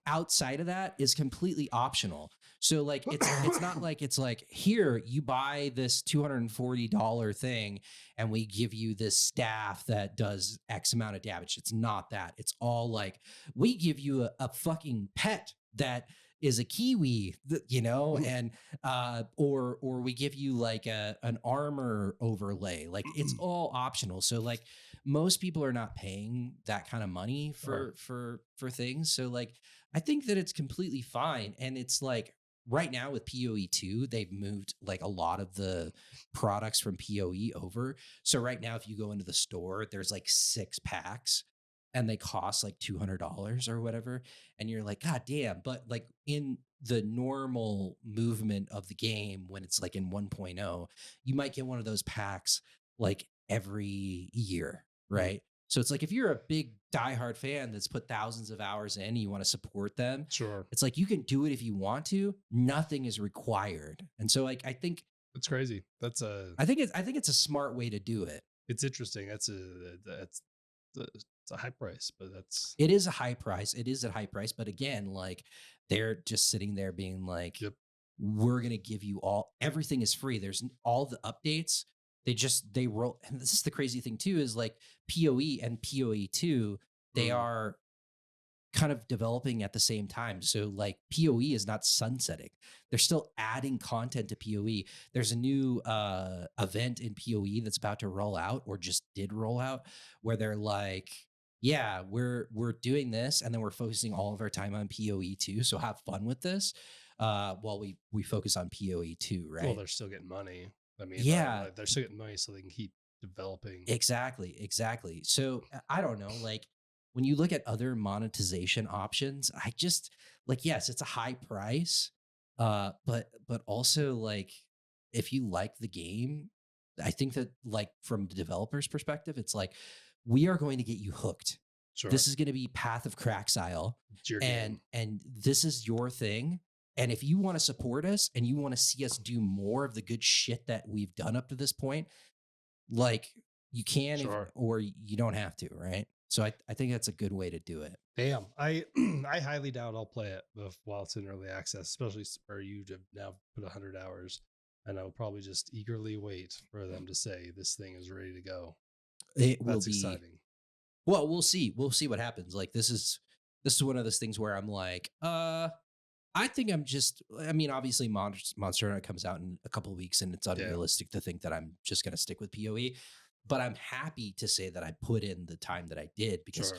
outside of that is completely optional. So like it's not like it's like, here you buy this $240 thing and we give you this staff that does X amount of damage. It's not that. It's all like, we give you a fucking pet that is a kiwi, and or we give you like an armor overlay. Like it's all optional. So like most people are not paying that kind of money for things. So like I think that it's completely fine. And it's like right now with PoE 2, they've moved like a lot of the products from PoE over. So right now, if you go into the store, there's like 6 packs and they cost like $200 or whatever. And you're like, God damn. But like in the normal movement of the game, when it's like in 1.0, you might get one of those packs like every year, right? So it's like if you're a big diehard fan that's put thousands of hours in and you want to support them, Sure. it's like you can do it if you want to. Nothing is required. And so like I think it's crazy. I think it's a smart way to do it. It's interesting. It's a high price, but it is a high price. It is a high price. But again, like they're just sitting there being like, we're going to give you everything is free. There's all the updates. They roll. And this is the crazy thing too, is like PoE and PoE 2, they are kind of developing at the same time. So like PoE is not sunsetting. They're still adding content to PoE. There's a new event in PoE that's about to roll out, or just did roll out, where they're like, yeah, we're doing this, and then we're focusing all of our time on PoE 2. So have fun with this while we focus on PoE 2, right? Well, they're still getting money. I mean, yeah, they're still getting money so they can keep developing. Exactly. So I don't know, like when you look at other monetization options, I just like, yes, it's a high price, but also like if you like the game, I think that like from the developer's perspective, it's like we are going to get you hooked. Sure. This is going to be Path of Craxile, It's your and game. this is your thing. And if you want to support us and you want to see us do more of the good shit that we've done up to this point, like you can if Sure. or you don't have to, right? So I think that's a good way to do it. Damn, I I highly doubt I'll play it while it's in early access, especially where you have now put 100 hours, and I'll probably just eagerly wait for them to say this thing is ready to go. It will That's be exciting. well, we'll see. We'll see what happens. Like this is one of those things where I'm like, I think I'm just I mean, obviously Monster Hunter comes out in a couple of weeks and it's Yeah, unrealistic to think that I'm just gonna stick with PoE. But I'm happy to say that I put in the time that I did because sure.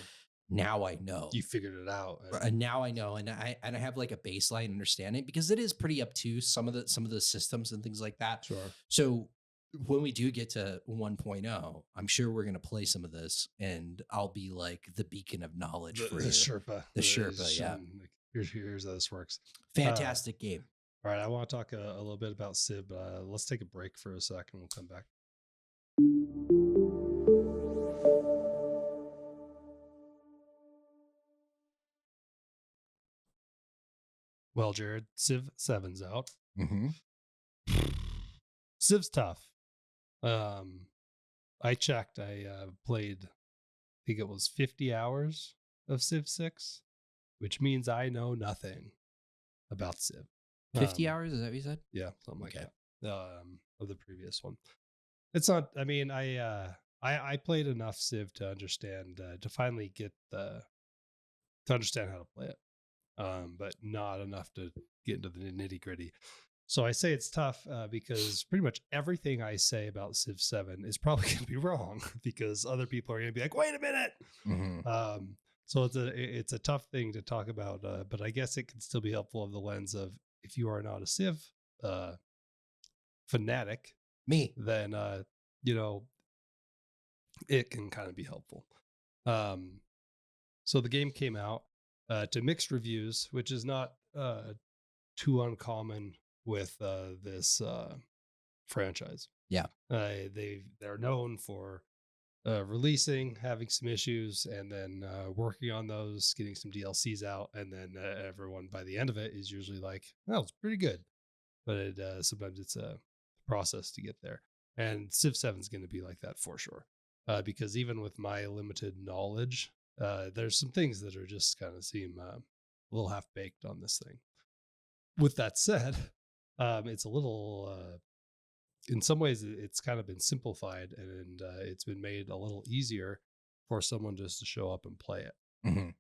now I know. You figured it out, and And now I know, and I have like a baseline understanding because it is pretty obtuse some of the systems and things like that. sure. So when we do get to 1.0, I'm sure we're gonna play some of this, and I'll be like the beacon of knowledge for The you, Sherpa, the Sherpa. Yeah, like, here's how this works. Uh, fantastic game. all right, I want to talk a little bit about Civ. Let's take a break for a second. We'll come back. Well, Jared, Civ 7's out. Mm-hmm. Civ's tough. Um, I checked. I played, I think it was 50 hours of Civ 6, which means I know nothing about Civ. 50 hours, is that what you said? Yeah, something like Okay. that. Of the previous one. It's not. I mean, I played enough Civ to understand to finally get the to understand how to play it, but not enough to get into the nitty gritty. So I say it's tough because pretty much everything I say about Civ 7 is probably going to be wrong because other people are going to be like, "Wait a minute." Mm-hmm. So it's a tough thing to talk about, but I guess it can still be helpful of the lens of if you are not a Civ uh, fanatic, Me. then you know it can kind of be helpful. Um, so the game came out to mixed reviews, which is not too uncommon with this franchise. Yeah. They're known for releasing, having some issues, and then working on those, getting some DLCs out, and then everyone by the end of it is usually like, "Oh, it's pretty good," but sometimes it's a process to get there. And Civ 7 is going to be like that for sure, because even with my limited knowledge, there's some things that are just kind of seem a little half baked on this thing. With that said, it's a little in some ways it's kind of been simplified and it's been made a little easier for someone just to show up and play it. Mm-hmm.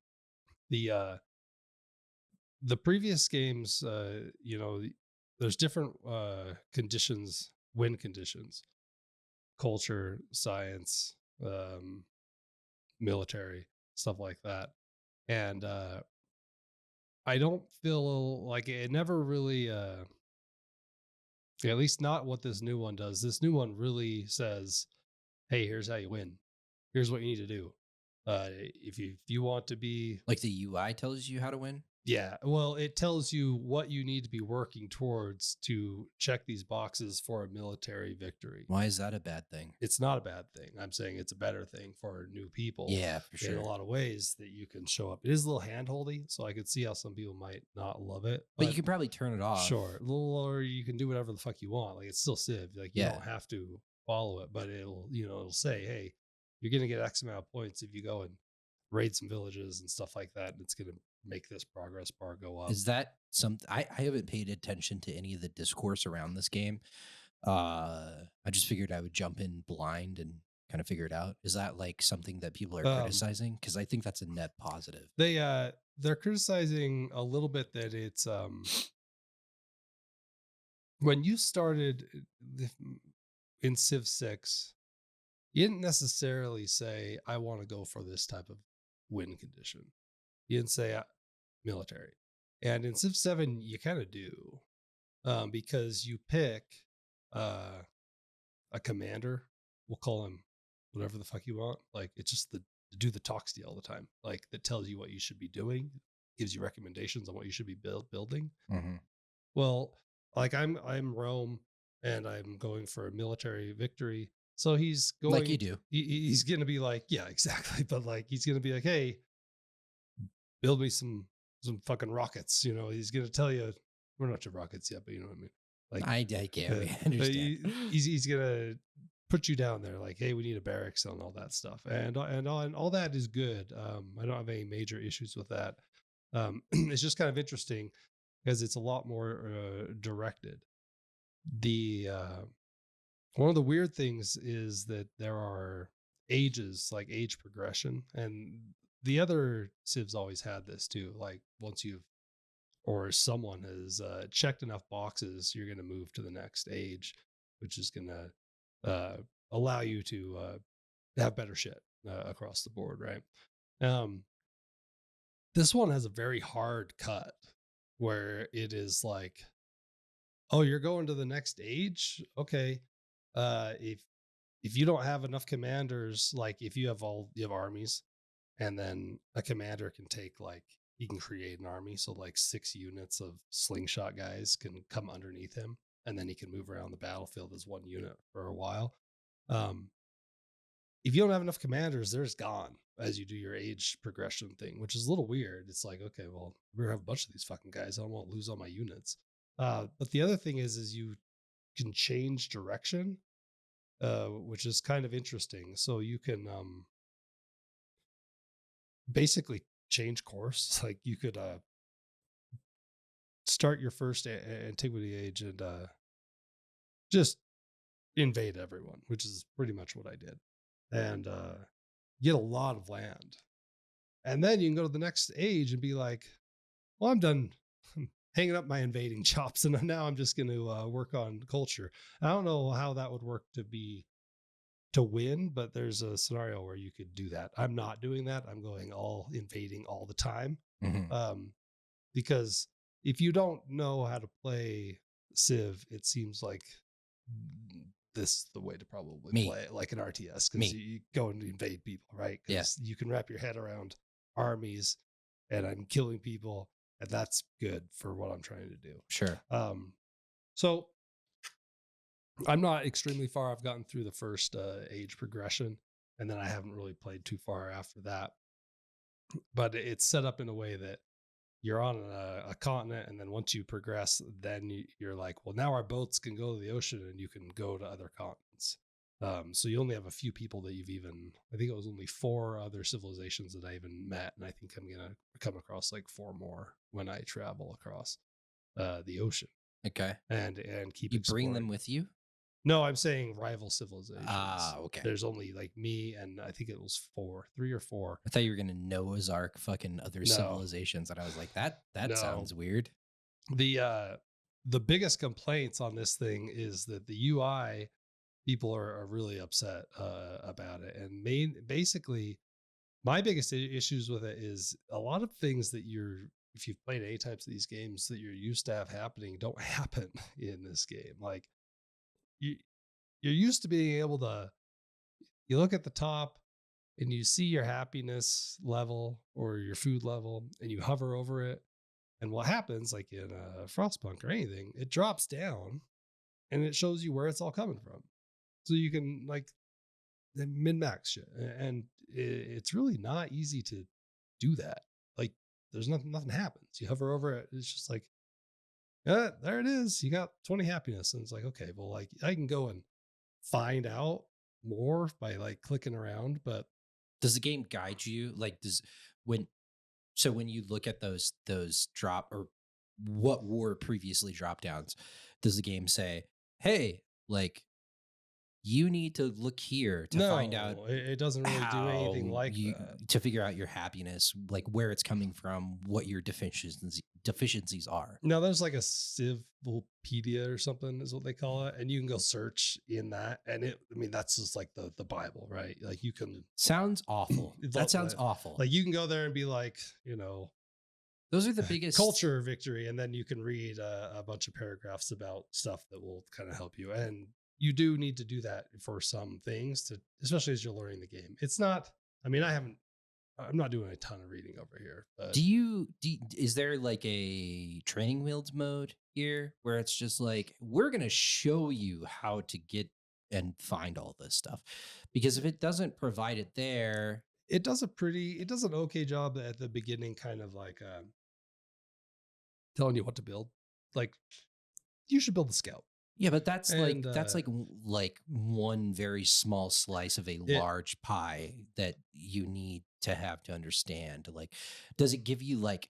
The previous games, there's different conditions, win conditions, culture, science, military, stuff like that. And I don't feel like it never really at least not what this new one does. This new one really says, "Hey, here's how you win. Here's what you need to do. If you want to be, Like the UI tells you how to win. yeah, well, it tells you what you need to be working towards to check these boxes for a military victory. Why is that a bad thing? It's not a bad thing. I'm saying it's a better thing for new people Yeah, for in a sure. lot of ways that you can show up. It is a little handholdy, so I could see how some people might not love it, But you but can probably turn it off. sure, a little lower. You can do whatever the fuck you want. Like it's still Civ. Like you Yeah. don't have to follow it, but it'll say, hey, you're gonna get X amount of points if you go and raid some villages and stuff like that, and it's gonna make this progress bar go up. Is that something I haven't paid attention to any of the discourse around this game? I just figured I would jump in blind and kind of figure it out. Is that like something that people are Um, criticizing? Because I think that's a net positive. they're criticizing a little bit that it's when you started in Civ 6, you didn't necessarily say, I want to go for this type of win condition. You didn't say military. And in Civ 7, you kind of do because you pick a commander we'll call him whatever the fuck you want. Like it's just the dude that talks to you all the time, like that tells you what you should be doing, gives you recommendations on what you should be building. Mm-hmm. Well, like I'm Rome, and I'm going for a military victory. So he's Like you going. do. He's going to be like, yeah, exactly. But like he's going to be like, hey, build me some fucking rockets. You know, he's going to tell you we're not to rockets yet, but you know what I mean. Like I can't understand. he's going to put you down there like, hey, we need a barracks and all that stuff, and all that is good. I don't have any major issues with that. It's just kind of interesting because it's a lot more directed. The one of the weird things is that there are ages, like age progression, and the other civs always had this too. Like once you've or someone has checked enough boxes, you're going to move to the next age, which is going to allow you to have better shit across the board, right? This one has a very hard cut where it is like, oh, you're going to the next age? Okay. If you don't have enough commanders, like if you have armies, and then a commander can take like he can create an army, so like 6 units of slingshot guys can come underneath him, and then he can move around the battlefield as one unit for a while. If you don't have enough commanders, they're just gone as you do your age progression thing, which is a little weird. It's like, okay, well, we're gonna have a bunch of these fucking guys. I don't want to lose all my units. But the other thing is you can change direction, which is kind of interesting. So you can basically change course. Like you could start your first antiquity age and just invade everyone, which is pretty much what I did, and get a lot of land. And then you can go to the next age and be like, well, I'm done hanging up my invading chops, and now I'm just going to work on culture. I don't know how that would work to win, but there's a scenario where you could do that. I'm not doing that. I'm going all invading all the time. Mm-hmm. Because if you don't know how to play Civ, it seems like this is the way to probably play it, like an RTS, because you go and invade people, right? Because you can wrap your head around armies, and I'm killing people, and that's good for what I'm trying to do. Sure. So I'm not extremely far. I've gotten through the first age progression, and then I haven't really played too far after that. But it's set up in a way that you're on a continent, and then once you progress, then you're like, well, now our boats can go to the ocean, and you can go to other continents. So you only have a few people that you've even, I think it was only 4 other civilizations that I even met, and I think I'm gonna come across like 4 more when I travel across the ocean. Okay. And keep you exploring. Bring them with you? No, I'm saying rival civilizations. Okay. There's only like me, and I think it was 3 or 4. I thought you were gonna Noah's Ark fucking other civilizations, and I was like, that sounds weird. The biggest complaints on this thing is that the UI people are really upset about it, and basically my biggest issues with it is a lot of things that if you've played any types of these games that you're used to have happening don't happen in this game. Like you're used to being able to, you look at the top and you see your happiness level or your food level, and you hover over it. And what happens, like in Frostpunk or anything, it drops down and it shows you where it's all coming from. So you can like min-max shit. And it's really not easy to do that. Like there's nothing happens. You hover over it, it's just like, yeah, there it is. You got 20 happiness. And it's like, okay, well, like I can go and find out more by like clicking around, but does the game guide you? Like when you look at those drop, or what were previously drop downs, does the game say, hey, like you need to look here to find out? It doesn't really do anything like that. To figure out your happiness, like where it's coming from, what your deficiencies are. No, there's like a Civipedia or something is what they call it, and you can go search in that, and that's just like the Bible, right? Like you can. Sounds awful. That sounds awful. Like you can go there and be like, those are the biggest culture victory, and then you can read a bunch of paragraphs about stuff that will kind of help you. And you do need to do that for some things to, especially as you're learning the game. It's not, I mean, I'm not doing a ton of reading over here, but Is there like a training wheels mode here where it's just like, we're going to show you how to get and find all this stuff? Because if it doesn't provide it there, it does an okay job at the beginning, kind of like telling you what to build. Like, you should build the scout. yeah, but that's And like one very small slice of a it large pie that you need to have to understand. Like, does it give you like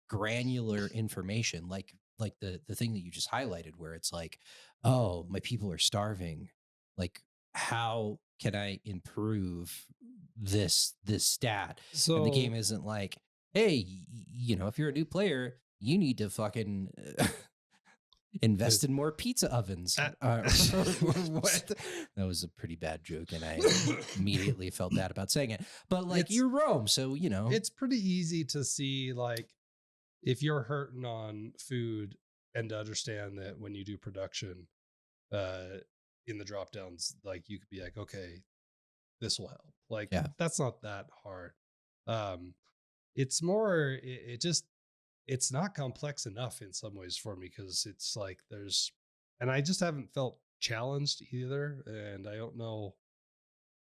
granular information, like the thing that you just highlighted, where it's like, oh, my people are starving. Like, how can I improve this stat? And the game so isn't like, hey, if you're a new player, you need to fucking invest in more pizza ovens. uh, Or what? That was a pretty bad joke, and I immediately felt bad about saying it. But like, it's you're Rome, so it's pretty easy to see, like, if you're hurting on food, and to understand that when you do production uh in the drop downs, like, you could be like, okay, this will help. Like, yeah. that's not that hard. um it's more, it just, it's not complex enough in some ways for me, because it's like there's, and I just haven't felt challenged either, and I don't know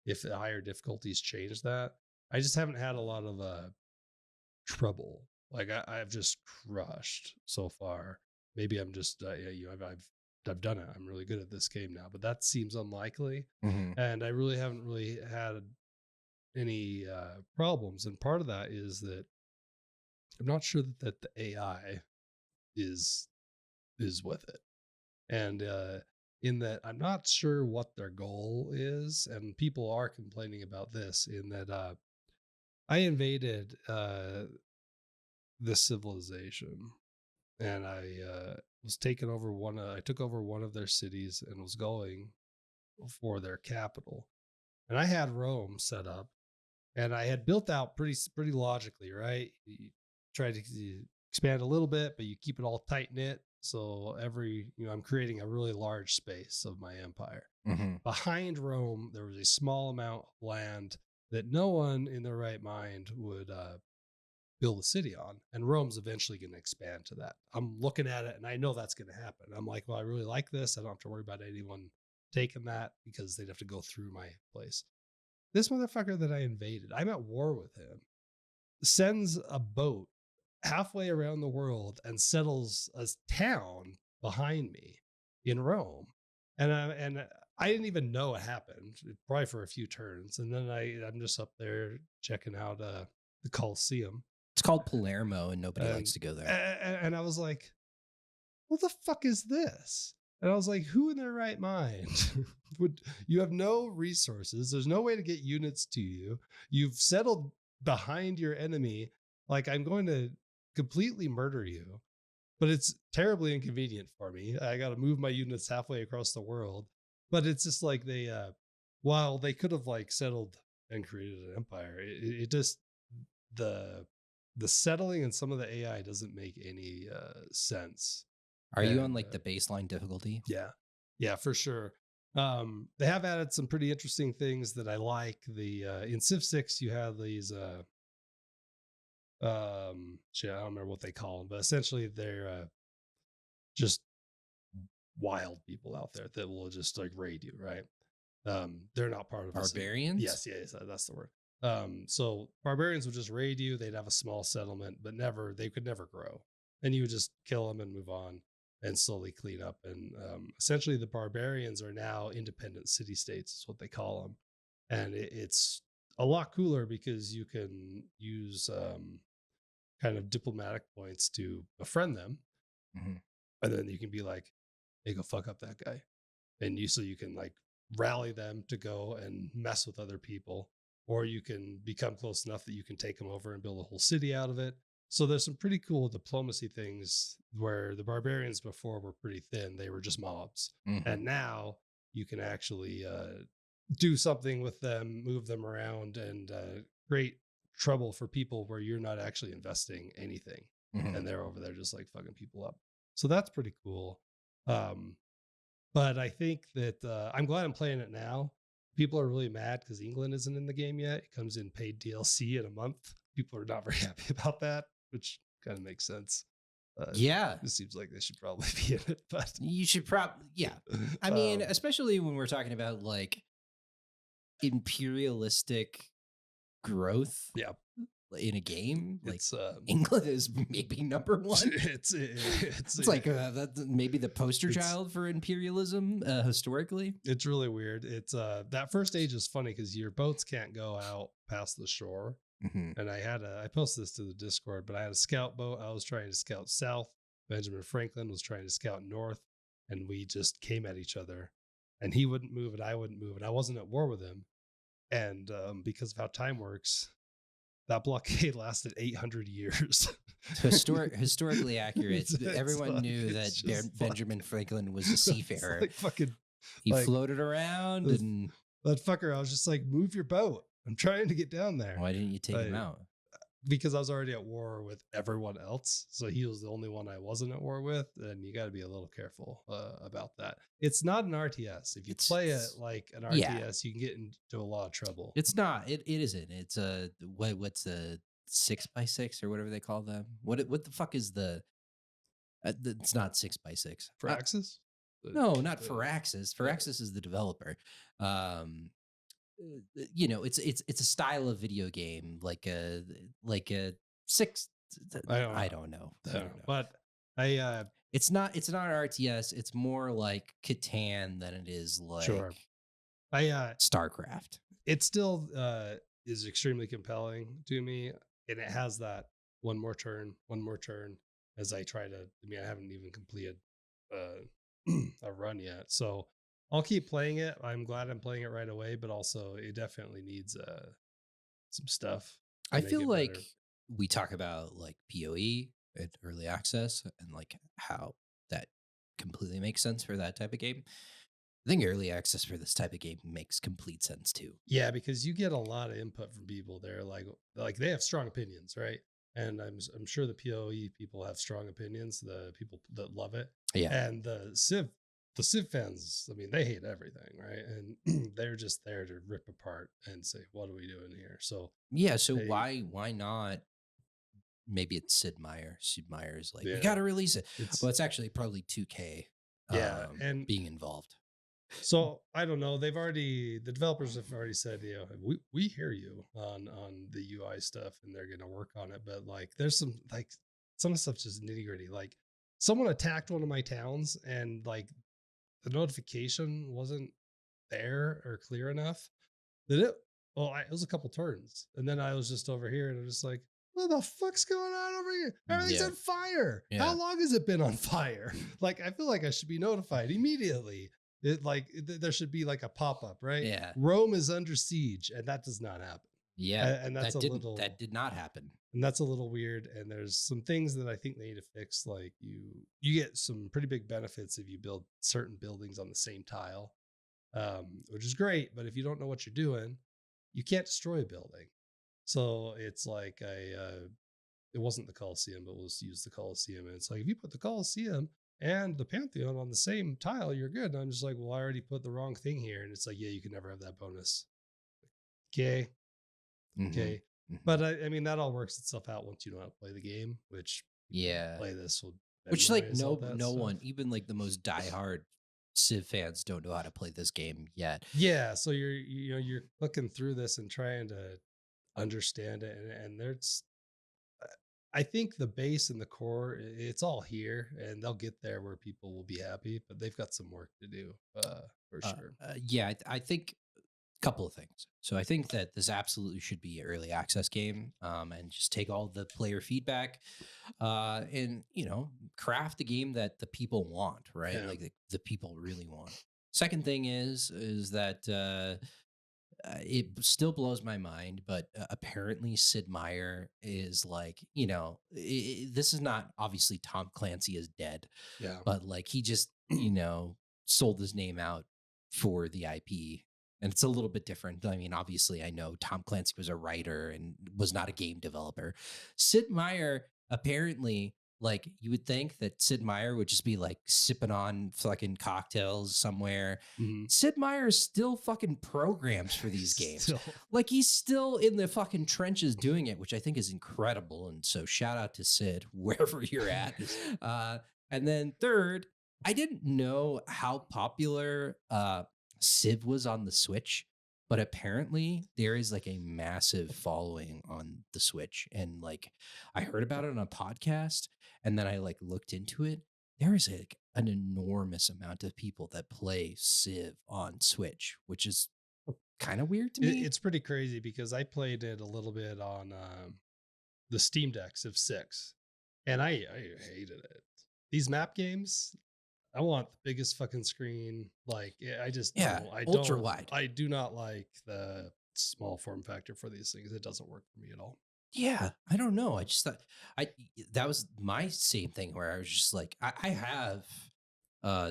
if the higher difficulties change that. I just haven't had a lot of trouble. Like, I've just crushed so far. Maybe I'm just I've done it. I'm really good at this game now, but that seems unlikely. Mm-hmm. And I really haven't really had any problems. And part of that is that I'm not sure that the AI is with it. And in that, I'm not sure what their goal is, and people are complaining about this, in that I invaded this civilization, and I was taking over I took over one of their cities and was going for their capital. And I had Rome set up, and I had built out pretty logically, right? You try to expand a little bit, but you keep it all tight knit. So I'm creating a really large space of my empire. Mm-hmm. Behind Rome, there was a small amount of land that no one in their right mind would build a city on. And Rome's eventually going to expand to that. I'm looking at it and I know that's going to happen. I'm like, well, I really like this. I don't have to worry about anyone taking that, because they'd have to go through my place. This motherfucker that I invaded, I'm at war with him, sends a boat halfway around the world and settles a town behind me in Rome. And I didn't even know it happened, probably for a few turns. And then I'm just up there checking out the Colosseum. It's called Palermo, and nobody And, likes to go there. and I was like, what the fuck is this? And I was like, who in their right mind would, you have no resources. There's no way to get units to you. You've settled behind your enemy. Like, I'm going to completely murder you, but it's terribly inconvenient for me. I got to move my units halfway across the world. But it's just like while they could have like settled and created an empire, it just, the settling and some of the AI doesn't make any sense. Are you on And like the baseline difficulty? yeah, for sure. They have added some pretty interesting things that I like. In Civ 6, you have these shit, I don't remember what they call them, but essentially they're just wild people out there that will just like raid you, right? They're not part of Barbarians? Yes, that's the word. So barbarians would just raid you. They'd have a small settlement, but they could never grow. And you would just kill them and move on and slowly clean up. And essentially, the barbarians are now independent city states, is what they call them. And it's a lot cooler because you can use kind of diplomatic points to befriend them. Mm-hmm. And then you can be like, hey, go fuck up that guy. And so you can like rally them to go and mess with other people, or you can become close enough that you can take them over and build a whole city out of it. So there's some pretty cool diplomacy things where the barbarians before were pretty thin. They were just mobs. Mm-hmm. And now you can actually do something with them, move them around, and create trouble for people where you're not actually investing anything. Mm-hmm. And they're over there just like fucking people up. So that's pretty cool. But I think that I'm glad I'm playing it now. People are really mad because England isn't in the game yet. It comes in paid DLC in a month. People are not very happy about that, which kind of makes sense. Yeah. It seems like they should probably be in it, but You should probably, yeah. I mean, especially when we're talking about like imperialistic growth yeah, in a game, like it's England is maybe number one. it's Like maybe the poster child for imperialism historically. It's really weird. It's that first age is funny because your boats can't go out past the shore. And I posted this to the Discord, but I had a scout boat. I was trying to scout south. Benjamin Franklin was trying to scout north, and we just came at each other. And he wouldn't move, and I wouldn't move, and I wasn't at war with him. And because of how time works, that blockade lasted 800 years. Historically accurate. Everyone like, knew that Benjamin Franklin was a seafarer. Like fucking, he floated around and that fucker. I was just like, move your boat. I'm trying to get down there. Why didn't you take him out? Because I was already at war with everyone else. So he was the only one I wasn't at war with. And you got to be a little careful about that. It's not an RTS. If you play it like an RTS, you can get into a lot of trouble. It's not. It isn't. It's what's a 6x6 or whatever they call them. What the fuck is the? It's not 6x6. Firaxis? No, not Firaxis. Firaxis is the developer. It's a style of video game like a six. I don't know. But it's not an RTS. It's more like Catan than it is like StarCraft. It still is extremely compelling to me, and it has that one more turn as I try to. I mean, I haven't even completed a run yet, so I'll keep playing it. I'm glad I'm playing it right away, but also it definitely needs some stuff. I feel like we talk about like PoE and early access and like how that completely makes sense for that type of game. I think early access for this type of game makes complete sense too. Yeah, because you get a lot of input from people there. Like they have strong opinions, right? And I'm sure the PoE people have strong opinions. The people that love it, yeah. And the Civ fans, I mean, they hate everything, right? And they're just there to rip apart and say, "What are we doing here?" So yeah, so why not? Maybe it's Sid Meier. Sid Meier is like, we got to release it. Well, it's actually probably 2K. And being involved. So I don't know. The developers have already said, we hear you on the UI stuff, and they're gonna work on it. But like, there's some stuff just nitty gritty. Like, someone attacked one of my towns, and like, the notification wasn't there or clear enough. It was a couple turns, and then I was just over here, and I'm just like, what the fuck's going on over here? Everything's on fire. How long has it been on fire? Like, I feel like I should be notified immediately. There should be like a pop-up, right? Yeah. Rome is under siege, and that does not happen. Yeah. And that did not happen. And that's a little weird. And there's some things that I think they need to fix. Like you get some pretty big benefits if you build certain buildings on the same tile, which is great. But if you don't know what you're doing, you can't destroy a building. So it's like it wasn't the Colosseum, but we'll just use the Colosseum. And it's like, if you put the Colosseum and the Pantheon on the same tile, you're good. And I'm just like, well, I already put the wrong thing here. And it's like, yeah, you can never have that bonus. Okay. Okay. But I mean, that all works itself out once you know how to play the game, which play this will. Which like no one, even like the most diehard Civ fans don't know how to play this game yet. Yeah. So you're looking through this and trying to understand it. And there's, I think the base and the core, it's all here, and they'll get there where people will be happy, but they've got some work to do for sure. I think a couple of things. So I think that this absolutely should be an early access game, and just take all the player feedback and, craft the game that the people want, right? Yeah. Like the people really want. Second thing is that it still blows my mind, but apparently Sid Meier is like, this is not, obviously Tom Clancy is dead, but like he just, sold his name out for the IP, and it's a little bit different. I mean, obviously I know Tom Clancy was a writer and was not a game developer. Sid Meier apparently Like you would think that Sid Meier would just be like sipping on fucking cocktails somewhere. Mhm. Sid Meier still fucking programs for these games. Still, Like he's still in the fucking trenches doing it, which I think is incredible. And so shout out to Sid wherever you're at. Uh, and then third, I didn't know how popular Civ was on the Switch, but apparently there is like a massive following on the Switch. And like I heard about it on a podcast, and then I like looked into it. There is like an enormous amount of people that play Civ on Switch, which is kind of weird to me. it's pretty crazy because I played it a little bit on the Steam Decks of 6, and I hated it. These map games, I want the biggest fucking screen. Like, I just Yeah, don't. ultra wide. I do not like the small form factor for these things. It doesn't work for me at all. Yeah, I don't know. I just thought I that was my same thing where I was just like, I have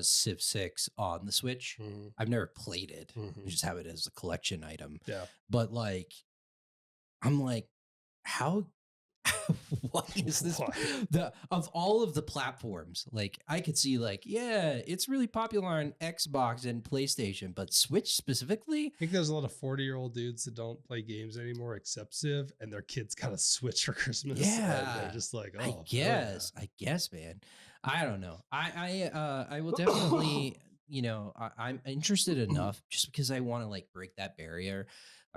Civ 6 on the Switch. Mm-hmm. I've never played it. I Mm-hmm. just have it as a collection item. Yeah. But like I'm like, how what is this Why? the of all of the platforms? Like I could see like, yeah, it's really popular on Xbox and PlayStation, but Switch specifically? I think there's a lot of 40-year-old dudes that don't play games anymore except Civ, and their kids got a Switch for Christmas. And they're Yeah. just like, oh, I hell guess. I guess, man. I don't know. I will definitely, I'm interested enough just because I want to like break that barrier.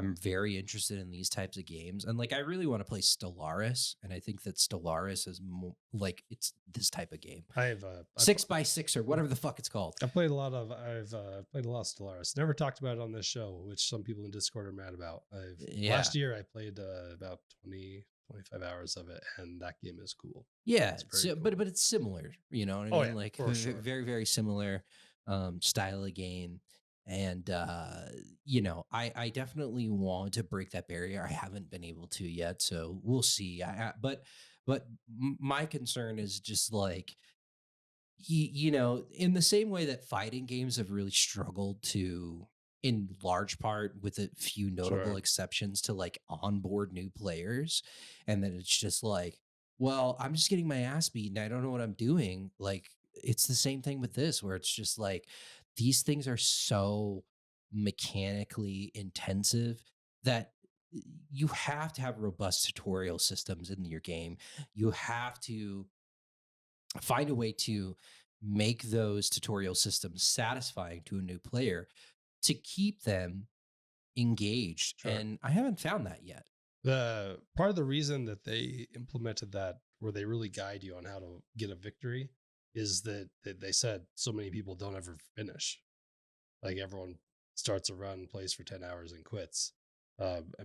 I'm very interested in these types of games. And like I really want to play Stellaris. And I think that Stellaris is like it's this type of game. yeah. I've 6x6 or whatever the fuck it's called. I've played a lot of Stellaris. Never talked about it on this show, which some people in Discord are mad about. Yeah. Last year I played about 25 hours of it, and that game is cool. Yeah, It's very so, cool. but it's similar, you know what I Oh, mean? yeah, Like for sure. very very similar style of game, and I definitely want to break that barrier. I haven't been able to yet, so we'll see. But my concern is just like in the same way that fighting games have really struggled to, in large part, with a few notable Sure. exceptions, to like onboard new players. And then it's just like, well, I'm just getting my ass beaten. I don't know what I'm doing. Like, it's the same thing with this, where it's just like these things are so mechanically intensive that you have to have robust tutorial systems in your game. You have to find a way to make those tutorial systems satisfying to a new player to keep them engaged. Sure. And I haven't found that yet. The part of the reason that they implemented that, where they really guide you on how to get a victory, is that they said so many people don't ever finish. Like, everyone starts a run, plays for 10 hours, and quits,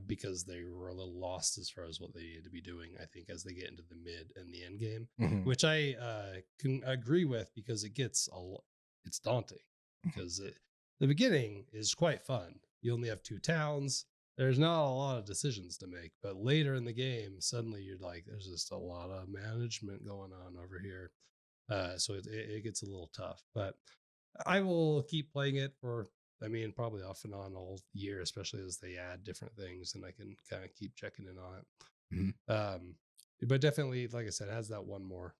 because they were a little lost as far as what they needed to be doing, I think, as they get into the mid and the end game, Mhm. which I can agree with, because it's daunting, because the beginning is quite fun. You only have 2 towns. There's not a lot of decisions to make, but later in the game, suddenly you're like, there's just a lot of management going on over here. So it gets a little tough, but I will keep playing it for, I mean, probably off and on all year, especially as they add different things, and I can kind of keep checking in on Mhm. it. But definitely, like I said, it has that one more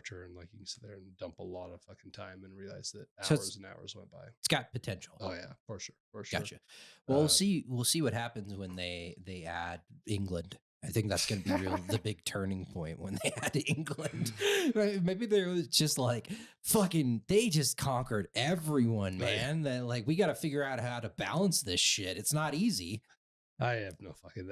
turn. Like, you can sit there and dump a lot of fucking time and realize that So hours and hours went by. it's got potential. Oh yeah, for sure, for sure. Gotcha. Well, we'll Uh, see. We'll see what happens when they add England. I think that's going to be the big turning point when they add England. Right? Maybe there was just like fucking. They just conquered everyone, Right. man. That like we got to figure out how to balance this shit. It's not easy. I have no fucking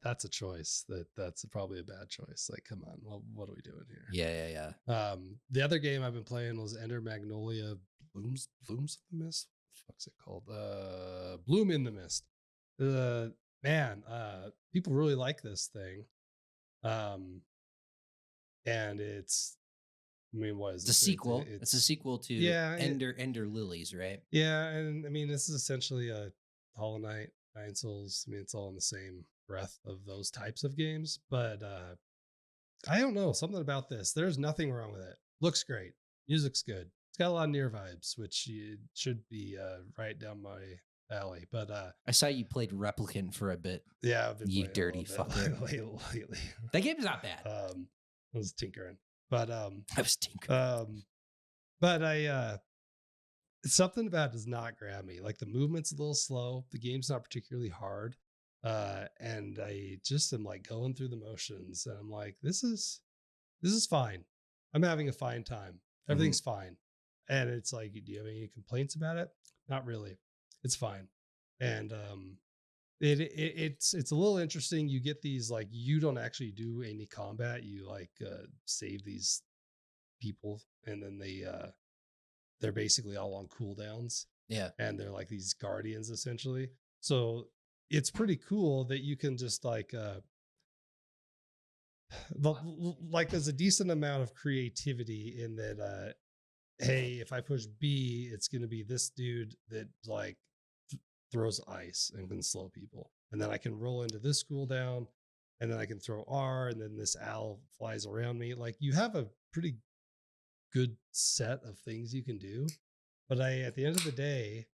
that's a choice. That's probably a bad choice. Like, come on, what are we doing here? Yeah, yeah. The other game I've been playing was Ender Magnolia Blooms of the Mist. What the fuck's it called? Bloom in the Mist. Man, people really like this thing. And it's, I mean, what is It's a this? sequel. It's a sequel to yeah, Ender Lilies, right? yeah, and I mean, this is essentially a Hollow Knight, Nine Souls. I mean, it's all in the same breath of those types of games, but I don't know, something about this. There's nothing wrong with it. Looks great. Music's good. It's got a lot of near vibes, which should be right down my alley. But I saw you played Replicant for a bit. yeah, I've been You playing dirty a little fucker. bit lately. That game's not bad. I was tinkering. But I was tinkering. um, but something about it does not grab me. Like the movement's a little slow. The game's not particularly hard. And I just am like going through the motions, and I'm like, this is fine. I'm having a fine time. Mhm. Everything's fine. And it's like, do you have any complaints about it? Not really. It's fine. And it's a little interesting. You get these like you don't actually do any combat. You like save these people, and then they're basically all on cooldowns, Yeah. and they're like these guardians essentially. So it's pretty cool that you can just like like there's a decent amount of creativity in that hey, if I push B, it's going to be this dude that like throws ice and can slow people. And then I can roll into this cooldown, and then I can throw R, and then this owl flies around me. Like you have a pretty good set of things you can do. But at the end of the day,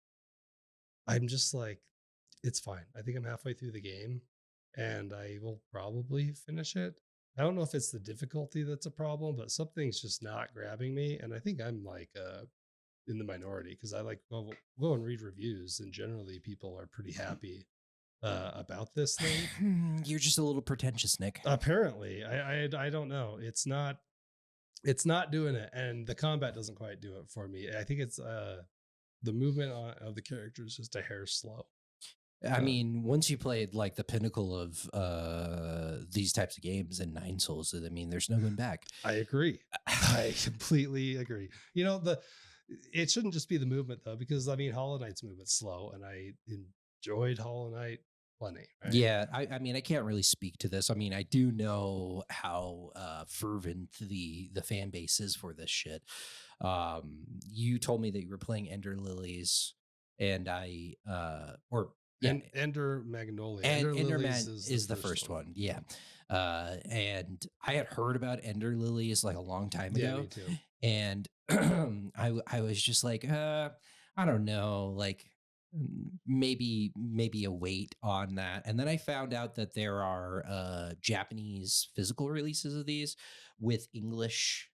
I'm just like, it's fine. I think I'm halfway through the game, and I will probably finish it. I don't know if it's the difficulty that's a problem, but something's just not grabbing me. And I think I'm like in the minority because I like go and read reviews, and generally people are pretty happy about this thing. You're just a little pretentious, Nick. Apparently, I don't know. It's not doing it, and the combat doesn't quite do it for me. I think it's the movement of the character is just a hair slow. I mean, once you played like the pinnacle of these types of games in Nine Souls, I mean, there's no going back. I agree. I completely agree. You know, it shouldn't just be the movement though, because I mean Hollow Knight's movement's slow, and I enjoyed Hollow Knight plenty, right? Yeah, I mean, I can't really speak to this. I mean, I do know how fervent the fan base is for this shit. You told me that you were playing Ender Lilies, and or yeah, And Ender Magnolia. and Ender Lilies Enderman is the first one. Yeah. And I had heard about Ender Lilies like a long time Yeah, ago. me too. And I was just like, I don't know, like maybe a wait on that. And then I found out that there are Japanese physical releases of these with English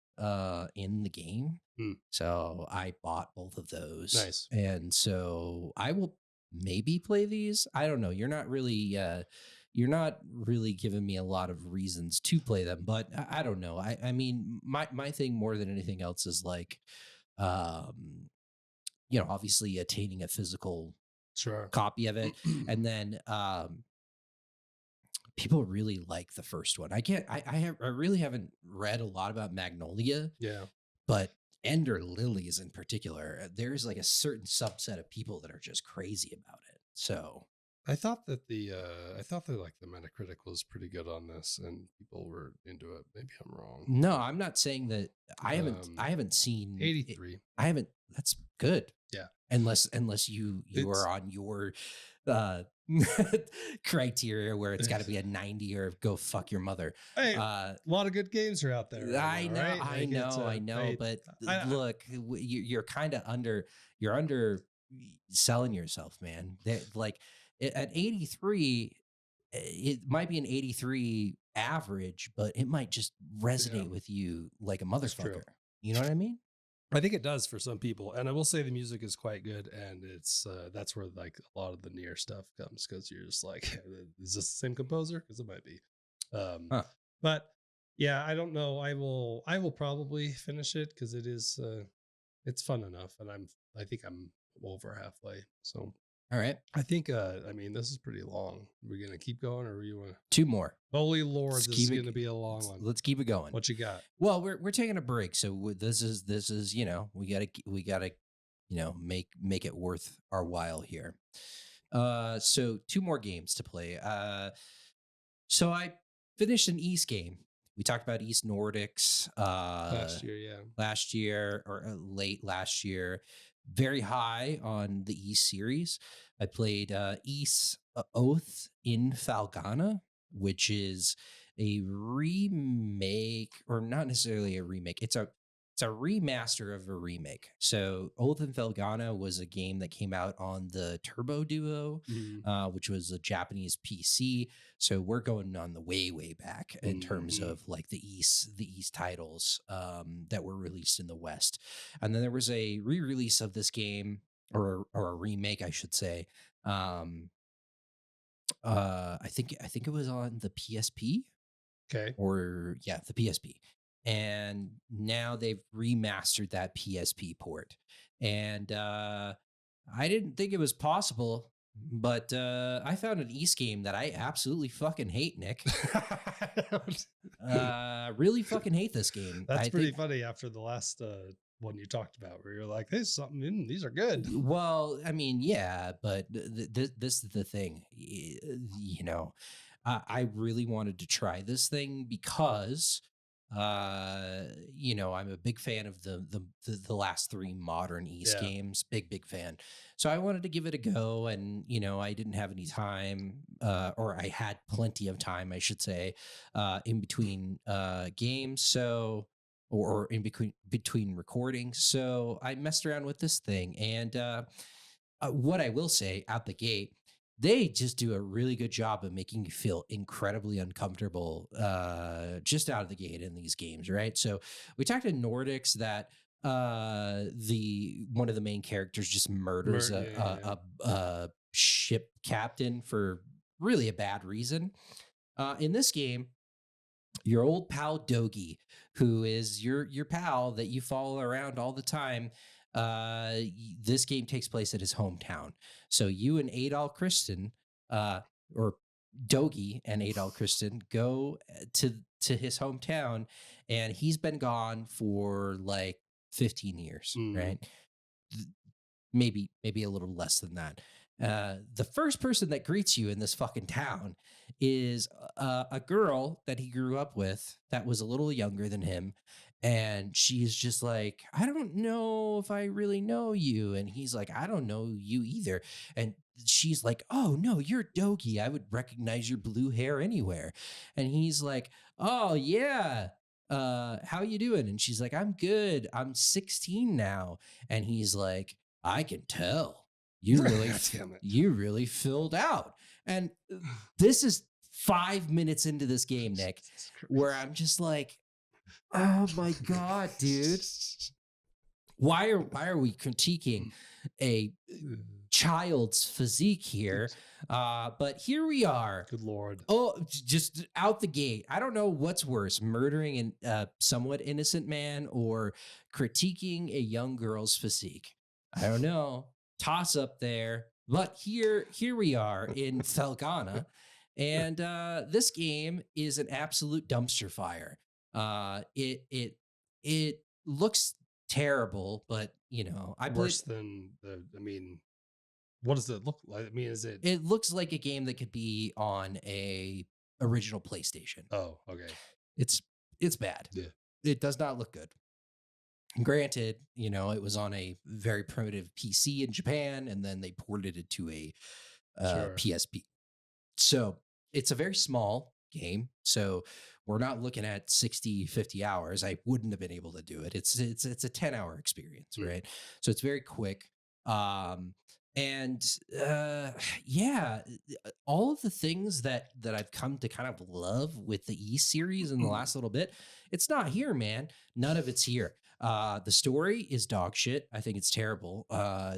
in the game. Hmm. So I bought both of those. Nice. And so I will maybe play these. I don't know. You're not really giving me a lot of reasons to play them, but I don't know. I mean, my thing more than anything else is like, obviously attaining a physical Sure. copy of it, and then people really like the first one. I really haven't read a lot about Magnolia, Yeah. but Ender Lilies in particular, there's like a certain subset of people that are just crazy about it. So I thought that like the Metacritic was pretty good on this, and people were into it. Maybe I'm wrong. no, I'm not saying that. I haven't seen 83. I haven't. That's good. Yeah. Unless you It's- are on your uh criteria where it's got to be a 90 or go fuck your mother. Hey, a lot of good games are out there. I Right know, now, right? I Like, know, I know, but look, you're kind of you're under selling yourself, man. Like at 83, it might be an 83 average, but it might just resonate with you like a true. motherfucker. You know what I mean? I think it does for some people, and I will say the music is quite good, and it's that's where like a lot of the near stuff comes, because you're just like, is this the same composer? Because it might be. Huh. But yeah, I don't know. I will probably finish it because it's fun enough, and I think I'm over halfway. So All right. I think I mean this is pretty long. We're gonna keep going, or you want to? Two more. Holy Lord, Let's this keep is it- gonna be a long one. Let's keep it going. What you got? Well, we're taking a break, so this is we gotta make it worth our while here. So two more games to play. So I finished an East game. We talked about East Nordics Last year, yeah. last year or late last year. Very high on the East series. I played East Oath in Falgana, which is a remake, or not necessarily a remake. it's a remaster of a remake. So Oath and Felghana was a game that came out on the Turbo Duo, which was a Japanese PC. So we're going on the way back in terms of like the East titles that were released in the West. And then there was a re-release of this game, or a remake, I should say. I think it was on the PSP. Okay. Or yeah, the PSP. And now they've remastered that PSP port. And I didn't think it was possible, but I found an East game that I absolutely fucking hate, Nick. Really fucking hate this game. That's pretty funny after the last one you talked about, where you're like, "There's something in these are good." Well, I mean, yeah, but this is the thing, you know. I really wanted to try this thing because, I'm a big fan of the last three modern East games. Big fan. So I wanted to give it a go, and I didn't have any time, or I had plenty of time, I should say, in between games. So. Or in between recordings, so I messed around with this thing, and what I will say out the gate, they just do a really good job of making you feel incredibly uncomfortable just out of the gate in these games, right? So we talked in Nordics that the one of the main characters just murders a ship captain for really a bad reason. In this game, your old pal Dogi, who is your pal that you follow around all the time. This game takes place at his hometown. So you and Adol Christen, or Dogi and Adol Christen, go to his hometown, and he's been gone for like 15 years, right? Maybe a little less than that. The first person that greets you in this fucking town is a girl that he grew up with that was a little younger than him. And she's just like, I don't know if I really know you. And he's like, I don't know you either. And she's like, oh, no, you're Dogi. I would recognize your blue hair anywhere. And he's like, oh, yeah. How you doing? And she's like, I'm good. I'm 16 now. And he's like, I can tell you really filled out. And this is 5 minutes into this game, Nick, where I'm just like, oh my God, dude. Why are we critiquing a child's physique here? But here we are. Good Lord. Oh, just out the gate. I don't know what's worse, murdering a somewhat innocent man or critiquing a young girl's physique. I don't know. Toss up there. But here we are in Felghana. And this game is an absolute dumpster fire. It looks terrible, but worse than what does it look like? I mean, is it? It looks like a game that could be on a original PlayStation. Oh, okay. It's bad. Yeah. It does not look good. Granted, it was on a very primitive PC in Japan, and then they ported it to a PSP. So it's a very small game. So we're not looking at 60, 50 hours. I wouldn't have been able to do it. It's a 10-hour experience, right? So it's very quick. Yeah, all of the things that I've come to kind of love with the E series in the last little bit, it's not here, man. None of it's here. The story is dog shit. I think it's terrible.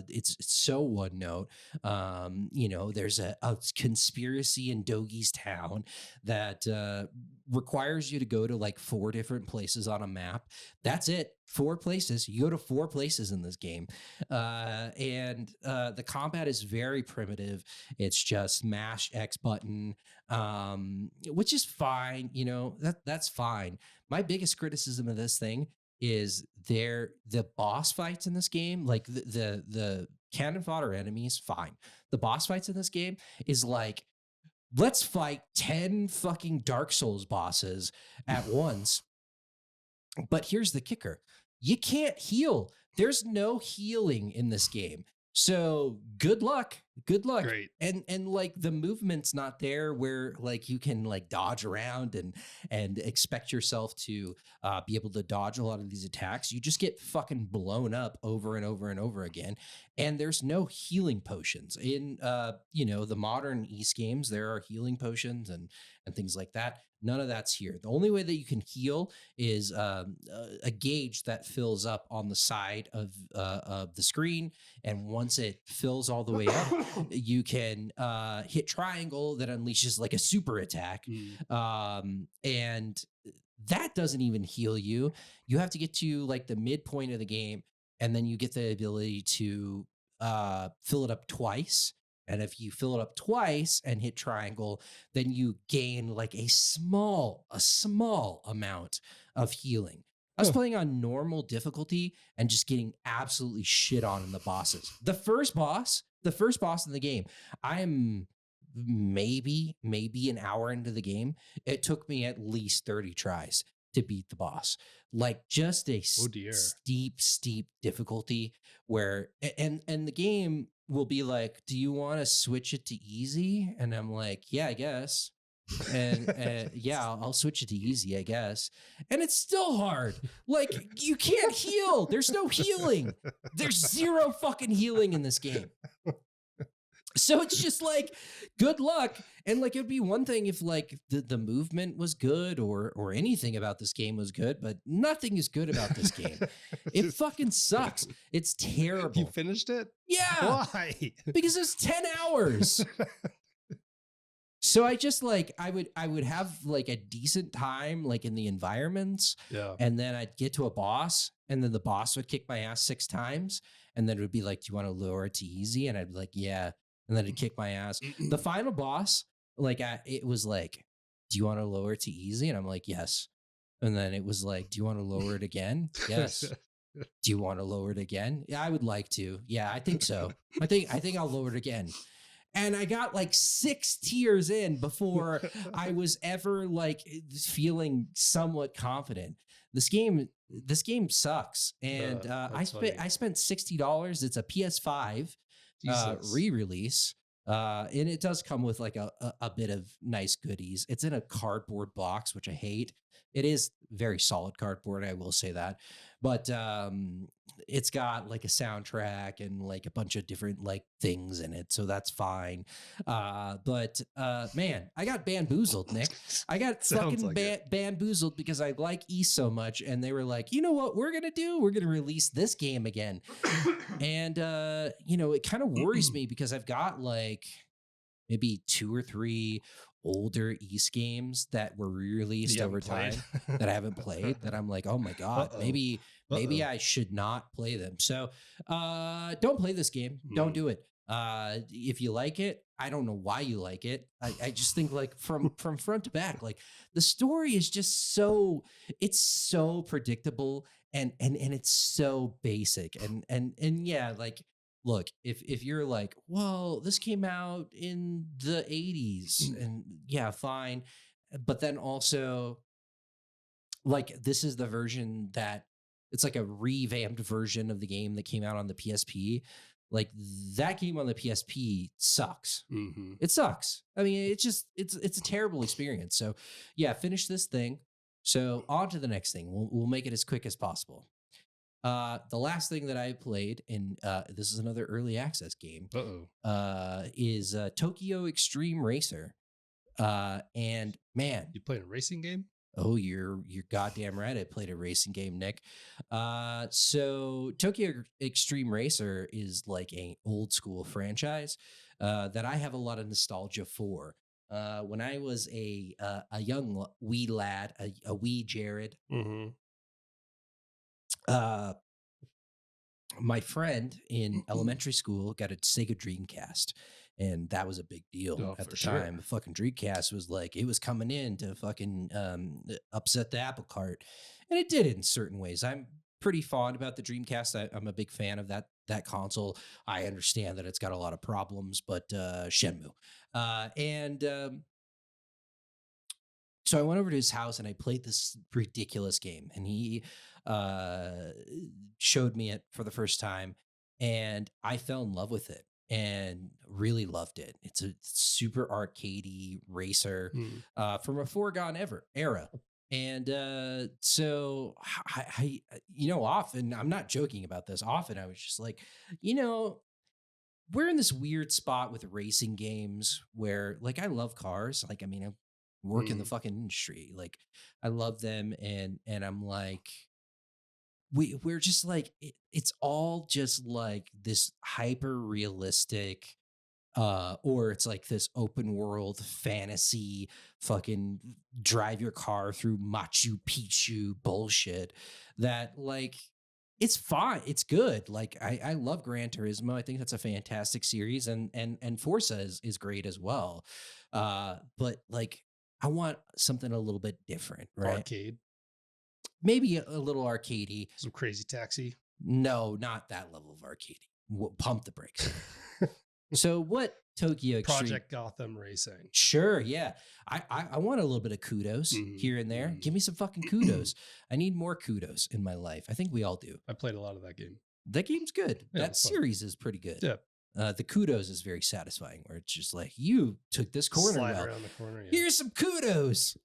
It's so one note. There's a conspiracy in Dogi's town that requires you to go to like 4 different places on a map. That's it. 4 places. You go to 4 places in this game. And the combat is very primitive. It's just mash X button, which is fine. That's fine. My biggest criticism of this thing is the boss fights in this game, like the cannon fodder enemies, fine. The boss fights in this game is like, let's fight 10 fucking Dark Souls bosses at once. But here's the kicker. You can't heal. There's no healing in this game. So good luck. Good luck. Great. And like the movement's not there where like you can like dodge around and expect yourself to be able to dodge a lot of these attacks. You just get fucking blown up over and over and over again. And there's no healing potions in the modern East games. There are healing potions and things like that. None of that's here. The only way that you can heal is a gauge that fills up on the side of the screen, and once it fills all the way up, you can hit triangle that unleashes like a super attack. And that doesn't even heal you. You have to get to like the midpoint of the game, and then you get the ability to fill it up twice. And if you fill it up twice and hit triangle, then you gain like a small amount of healing. I was playing on normal difficulty and just getting absolutely shit on in the bosses. The first boss in the game, I am maybe an hour into the game. It took me at least 30 tries to beat the boss. Like just a steep difficulty where and the game will be like, do you want to switch it to easy? And I'm like, yeah, I guess. And yeah, I'll switch it to easy, I guess. And it's still hard. Like you can't heal. There's no healing. There's zero fucking healing in this game. So it's just like, good luck. And like, it'd be one thing if like the movement was good or anything about this game was good, but nothing is good about this game. It fucking sucks. It's terrible. You finished it? Yeah. Why? Because it's 10 hours. So I just like, I would have like a decent time, like in the environments. Yeah. And then I'd get to a boss, and then the boss would kick my ass 6 times. And then it would be like, do you want to lower it to easy? And I'd be like, yeah. And then it'd kick my ass. The final boss, like it was like, do you want to lower it to easy? And I'm like, yes. And then it was like, do you want to lower it again? Yes. Do you want to lower it again? Yeah, I would like to. Yeah, I think so. I think I'll lower it again. And I got like 6 tiers in before I was ever like feeling somewhat confident. This game sucks. And I spent $60. It's a PS5 re-release. And it does come with like a bit of nice goodies. It's in a cardboard box, which I hate. It is very solid cardboard, I will say that. But it's got like a soundtrack and like a bunch of different like things in it, so that's fine. But man, I got bamboozled, Nick. I got fucking like bamboozled because I like East so much, and they were like, you know what we're gonna do? We're gonna release this game again. And it kind of worries me because I've got like maybe 2 or 3 older East games that were re-released over time that I haven't played, that I'm like, oh my God, maybe I should not play them. So don't play this game. Don't do it. If you like it, I don't know why you like it. I just think like from front to back, like the story is just it's so predictable and it's so basic and yeah, like, look, if you're like, well, this came out in the 80s, and yeah, fine. But then also, like, this is the version that it's like a revamped version of the game that came out on the PSP. Like, that game on the PSP sucks. Mm-hmm. It sucks. I mean, it's a terrible experience. So yeah, finish this thing. So on to the next thing. We'll make it as quick as possible. The last thing that I played, and this is another early access game, is Tokyo Extreme Racer. And man, you played a racing game? Oh, you're goddamn right. I played a racing game, Nick. So Tokyo Extreme Racer is like an old school franchise that I have a lot of nostalgia for. When I was a young wee lad, a wee Jared. Mm-hmm. My friend in elementary school got a Sega Dreamcast, and that was a big deal at the time. The fucking Dreamcast was like, it was coming in to fucking upset the apple cart, and it did in certain ways. I'm pretty fond about the Dreamcast. I'm a big fan of that console. I understand that it's got a lot of problems, but Shenmue. So I went over to his house and I played this ridiculous game, and he showed me it for the first time. and I fell in love with it and really loved it. It's a super arcadey racer Mm. from a foregone ever era. And so often, I'm not joking about this. Often I was just like, you know, we're in this weird spot with racing games where, like, I love cars. Like, I mean, I work in the Mm. fucking industry. Like, I love them, and I'm like, we're just like it's all just like this hyper realistic or it's like this open world fantasy fucking drive your car through Machu Picchu bullshit that, like, it's fine, it's good. Like, I love Gran Turismo. I think that's a fantastic series, and Forza is great as well. But like, I want something a little bit different, right? Arcade, Maybe a little arcadey. some Crazy Taxi. No, not that level of arcade. Pump the brakes. So what Tokyo Extreme? Project Gotham Racing. Sure, yeah. I want a little bit of kudos Mhm, here and there. mhm. Give me some fucking kudos. I need more kudos in my life. I think we all do. I played a lot of that game. That game's good. Yeah, That it's fun. series is pretty good. Yeah, The kudos is very satisfying, where it's just like, you took this corner slide well. around the corner. Yeah. Here's some kudos.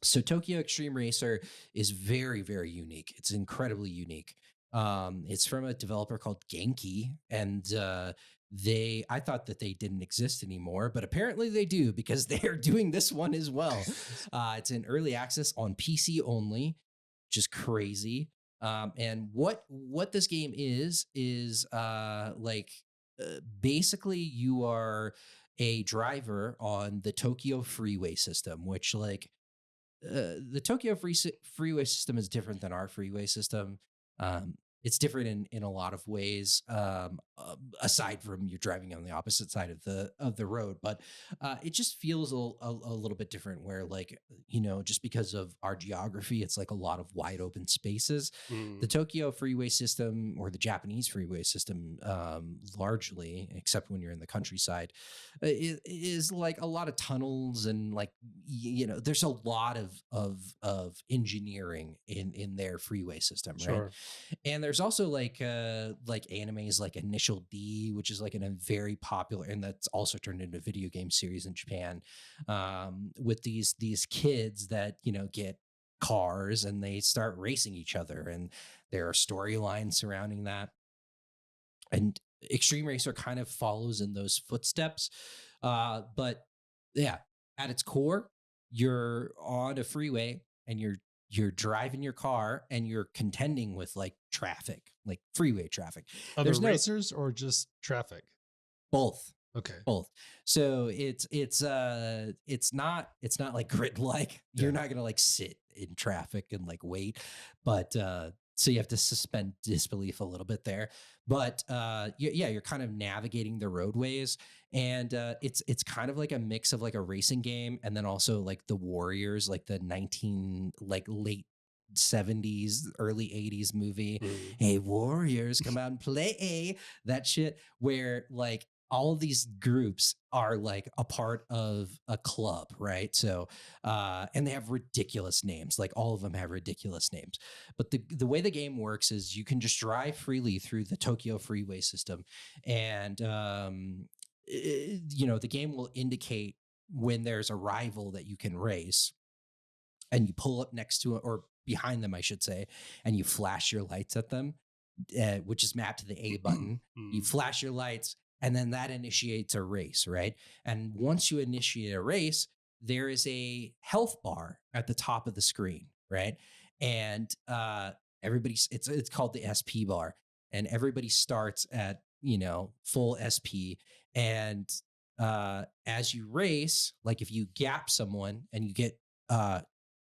So Tokyo Extreme Racer is very, very unique. It's incredibly unique. It's from a developer called Genki, and I thought that they didn't exist anymore, but apparently they do, because they're doing this one as well. It's in early access on PC only, which is crazy. And what this game is basically you are a driver on the Tokyo freeway system, which, like, the Tokyo freeway system is different than our freeway system. It's different in a lot of ways, aside from you're driving on the opposite side of the road. But it just feels a little bit different. Where, like, just because of our geography, it's like a lot of wide open spaces. The Mm, Tokyo freeway system, or the Japanese freeway system, largely, except when you're in the countryside, is like a lot of tunnels, and, like, there's a lot of engineering in their freeway system, right? sure. And there's also like animes like Initial D, which is like a very popular, and that's also turned into a video game series in Japan, with these kids that get cars and they start racing each other, and there are storylines surrounding that. And Extreme Racer kind of follows in those footsteps. But yeah, at its core, you're on a freeway and you're driving your car and you're contending with, like, traffic, like freeway traffic. Other There's no racers or just traffic? both. Okay. Both. So it's not like grid like. Yeah. You're not gonna, like, sit in traffic and, like, wait. But so you have to suspend disbelief a little bit there. But you're kind of navigating the roadways, and it's kind of like a mix of like a racing game, and then also like the Warriors, like the 19 like late 70s, early 80s movie. Mm, Hey, Warriors, come out and play that shit, where, like, all of these groups are like a part of a club, right? So and they have ridiculous names. Like, all of them have ridiculous names. But the way the game works is you can just drive freely through the Tokyo freeway system, and the game will indicate when there's a rival that you can race, and you pull up next to it, or behind them, I should say, and you flash your lights at them, which is mapped to the A button. You mm, flash your lights, and then that initiates a race, right? And once you initiate a race, there is a health bar at the top of the screen, right? And everybody's it's called the SP bar, and everybody starts at full SP. And as you race, like, if you gap someone and you get uh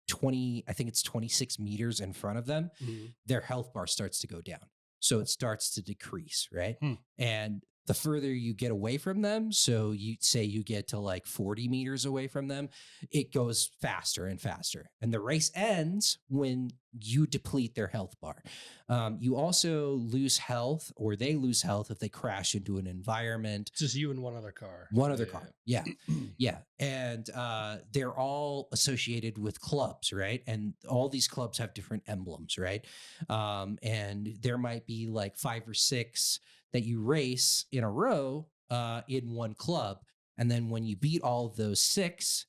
20, I think it's 26 meters in front of them, mm, their health bar starts to go down. So it starts to decrease, right? hmm. And the further you get away from them, so you say you get to like 40 meters away from them, it goes faster and faster. And the race ends when you deplete their health bar. You also lose health, or they lose health if they crash into an environment. Just you and one other car. One other car. Yeah. Yeah. And they're all associated with clubs, right? And all these clubs have different emblems, right? And there might be like 5 or 6 that you race in a row in one club. And then when you beat all of those 6,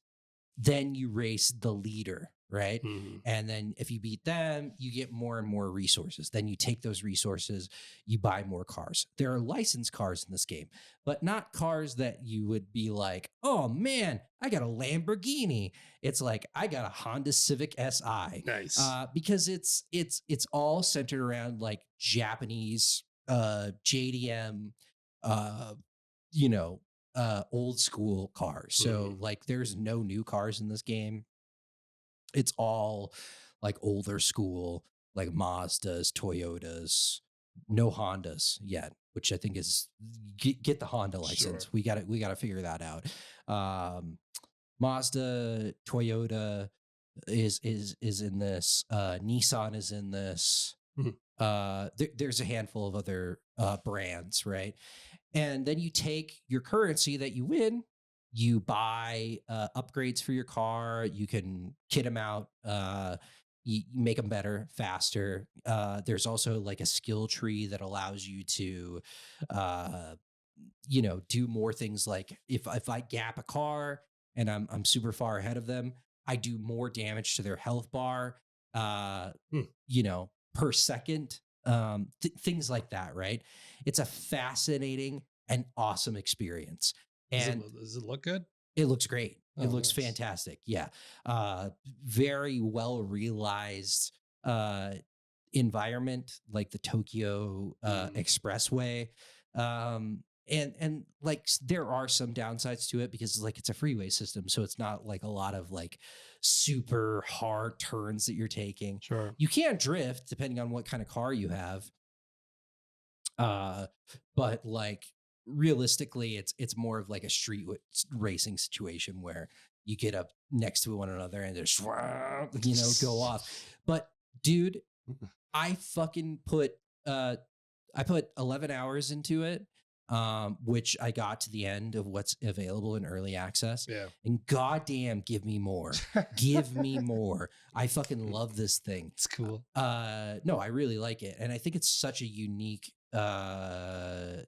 then you race the leader, right? Mhm. And then if you beat them, you get more and more resources. Then you take those resources, you buy more cars. There are licensed cars in this game, but not cars that you would be like, oh man, I got a Lamborghini. It's like, I got a Honda Civic Si. Nice. Because it's all centered around like Japanese JDM, uh, you know, old school cars. So like there's no new cars in this game. It's all like older school, like Mazdas, Toyotas, no Hondas yet, which I think is get the Honda license. Sure. We gotta figure that out. Mazda, Toyota is in this. Nissan is in this. Mhm. There's a handful of other brands, right? And then you take your currency that you win, you buy upgrades for your car, you can kit them out, you make them better, faster. There's also like a skill tree that allows you to, uh, do more things. Like if I gap a car and I'm super far ahead of them, I do more damage to their health bar, uh, Hmm. per second. Things like that, right? It's a fascinating and awesome experience. And Does it look good? it looks great. Oh, It looks nice. fantastic. Yeah. Very well realized environment, like the Tokyo Mm. expressway. And like there are some downsides to it because like it's a freeway system. So it's not like a lot of like super hard turns that you're taking. Sure. You can drift depending on what kind of car you have. Uh, but like realistically, it's more of like a racing situation where you get up next to one another and there's go off. But dude, I fucking put I put 11 hours into it, which I got to the end of what's available in early access. Yeah. And goddamn, give me more. Give me more. I fucking love this thing. It's cool. No, I really like it. And I think it's such a unique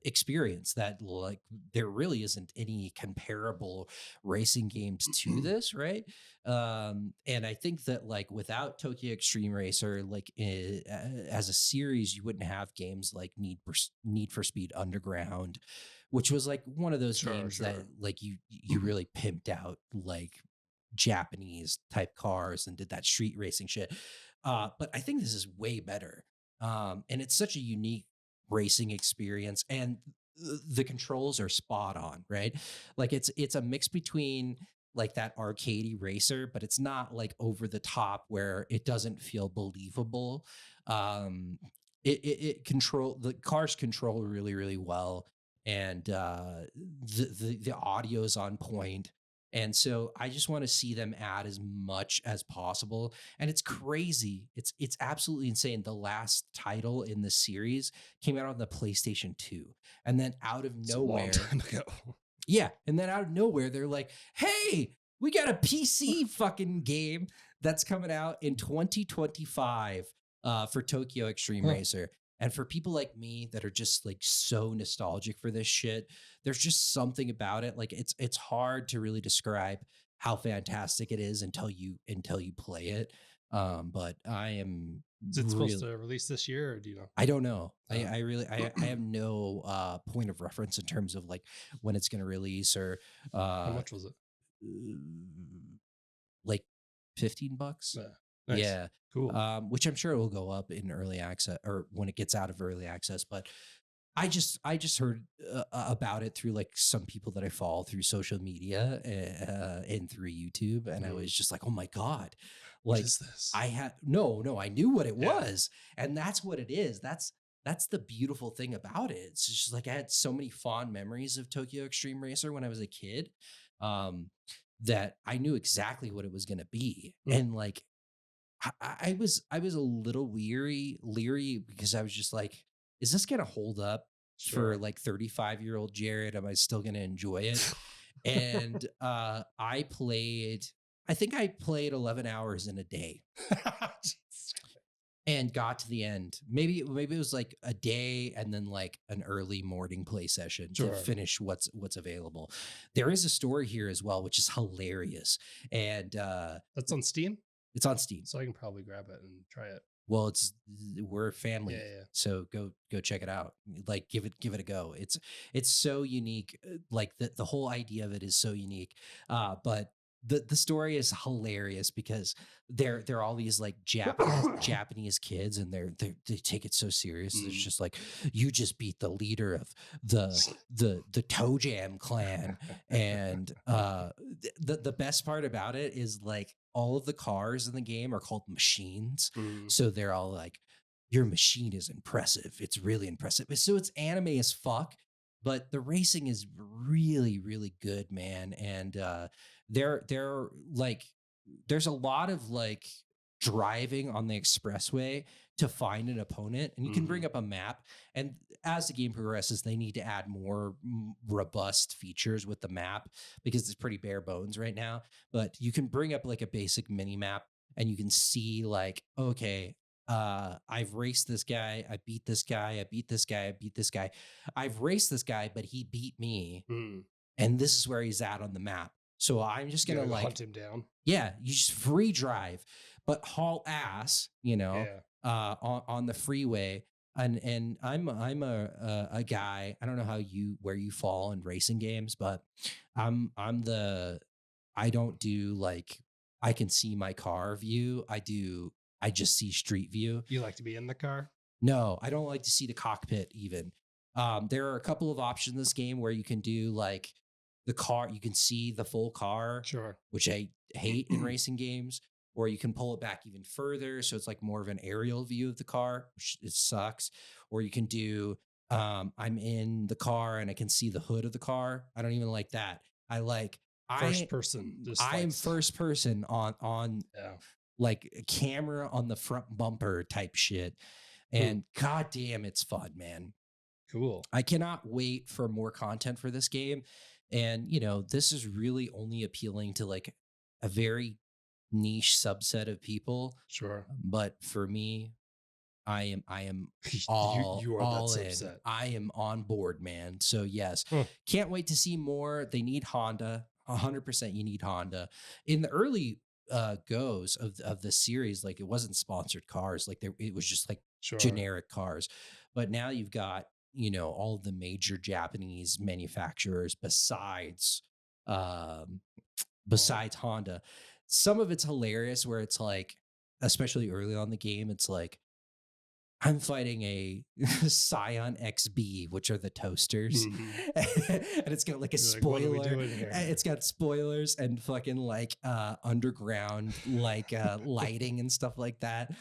experience that like there really isn't any comparable racing games to this, right? And I think that like without Tokyo Extreme Racer, like as a series, you wouldn't have games like Need for Speed Underground, which was like one of those games that like you really pimped out like Japanese type cars and did that street racing shit. But I think this is way better. And it's such a unique racing experience, and the controls are spot on, right? Like it's a mix between like that arcadey racer, but it's not like over the top where it doesn't feel believable. It control the cars control really really well, and the audio is on point. And so I just want to see them add as much as possible. And it's crazy. It's absolutely insane. The last title in the series came out on the PlayStation 2. And then out of It's a long nowhere, time ago. yeah. And then out of nowhere, they're like, hey, we got a PC fucking game that's coming out in 2025 for Tokyo Extreme Huh. Racer. And for people like me that are just like so nostalgic for this shit, there's just something about it. Like it's hard to really describe how fantastic it is until you play it. But I am Is it supposed really to release this year, or do you know? I don't know. Oh. I really I have no point of reference in terms of like when it's going to release or How much was it? like $15. Nice. Yeah. Cool. Which I'm sure it will go up in early access or when it gets out of early access. But I just heard about it through like some people that I follow through social media and through YouTube, and I was just like, oh my god, What like is this? I had no, I knew what it Yeah. was, and that's what it is. that's the beautiful thing about it. It's just like I had so many fond memories of Tokyo Extreme Racer when I was a kid, um, that I knew exactly what it was going to be, Mm, and like I was a little leery because I was just like, is this gonna hold up for sure. like 35-year-old Jared? Am I still gonna enjoy it? And I think I played 11 hours in a day Jesus. and got to the end. Maybe it was like a day and then like an early morning play session to Sure. finish what's available. There is a story here as well, which is hilarious. And That's on Steam, it's on Steam. so I can probably grab it and try it. Well, we're a Yeah, family, yeah. so go check it out. Like give it a go. It's so unique. Like the whole idea of it is so unique. But the story is hilarious because they're all these like Yeah. Japanese kids, and they take it so serious. It's Mm. just like, you just beat the leader of the Toe Jam clan. And the best part about it is like all of the cars in the game are called machines, Mm. so they're all like, your machine is impressive. It's really impressive. So it's anime as fuck, but the racing is really, really good, man. And they're like, there's a lot of like driving on the expressway to find an opponent, and you can bring Mhm. up a map. And as the game progresses, they need to add more robust features with the map because it's pretty bare bones right now. But you can bring up like a basic mini map, and you can see like, okay, I've raced this guy, I beat this guy, I beat this guy, I beat this guy, I've raced this guy, but he beat me, Mm. and this is where he's at on the map. So I'm just You gonna gotta go like, hunt him down. yeah, you just free drive, but haul ass, Yeah. on the freeway. And I'm a guy. I don't know where you fall in racing games, but I'm the I don't do like, I can see my car view. I just see street view. You like to be in the car? No, I don't like to see the cockpit even. There are a couple of options in this game where you can do like the car, you can see the full car, Sure. which I hate in racing games, or you can pull it back even further. So it's like more of an aerial view of the car, which it sucks. Or you can do, I'm in the car and I can see the hood of the car. I don't even like that. I like, First person, just I like am first person on yeah. like a camera on the front bumper type shit. Hmm. And goddamn, it's fun, man. Cool. I cannot wait for more content for this game. And, this is really only appealing to like a very niche subset of people. Sure. But for me, I am You are that all in. subset. I am on board, man. So yes, Huh. can't wait to see more. They need Honda. 100% you need Honda. In the early goes of the series, like it wasn't sponsored cars, like it was just like Sure. generic cars. But now you've got, all of the major Japanese manufacturers um Well, besides Honda. Some of it's hilarious where it's like, especially early on in the game, it's like, I'm fighting a Scion XB, which are the toasters. mhm. And it's got like a You're like, what are we spoiler. doing here? It's got spoilers and fucking like underground like lighting and stuff like that.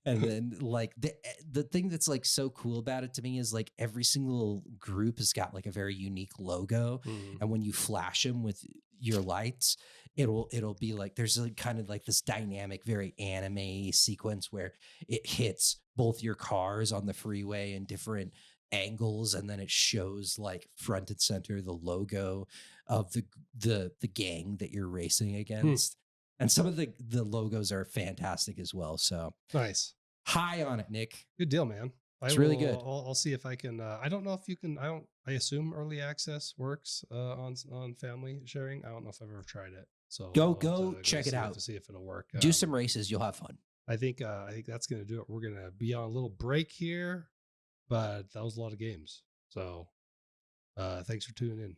And then like the thing that's like so cool about it to me is like every single group has got like a very unique logo. Mhm. And when you flash them with your lights, it'll be like, there's like kind of like this dynamic, very anime sequence where it hits both your cars on the freeway in different angles, and then it shows like front and center the logo of the gang that you're racing Hmm. against. And some of the logos are fantastic as well. So Nice. high on it, Nick. Good deal, man. I It's really will. good. I'll see if I can. I don't know if you can. I don't. I assume early access works on family sharing. I don't know if I've ever tried it, so I'll have Go to go check it see out. to see if it'll work. Do some races, you'll have fun. I think. I think that's gonna do it. We're gonna be on a little break here, but that was a lot of games. So thanks for tuning in.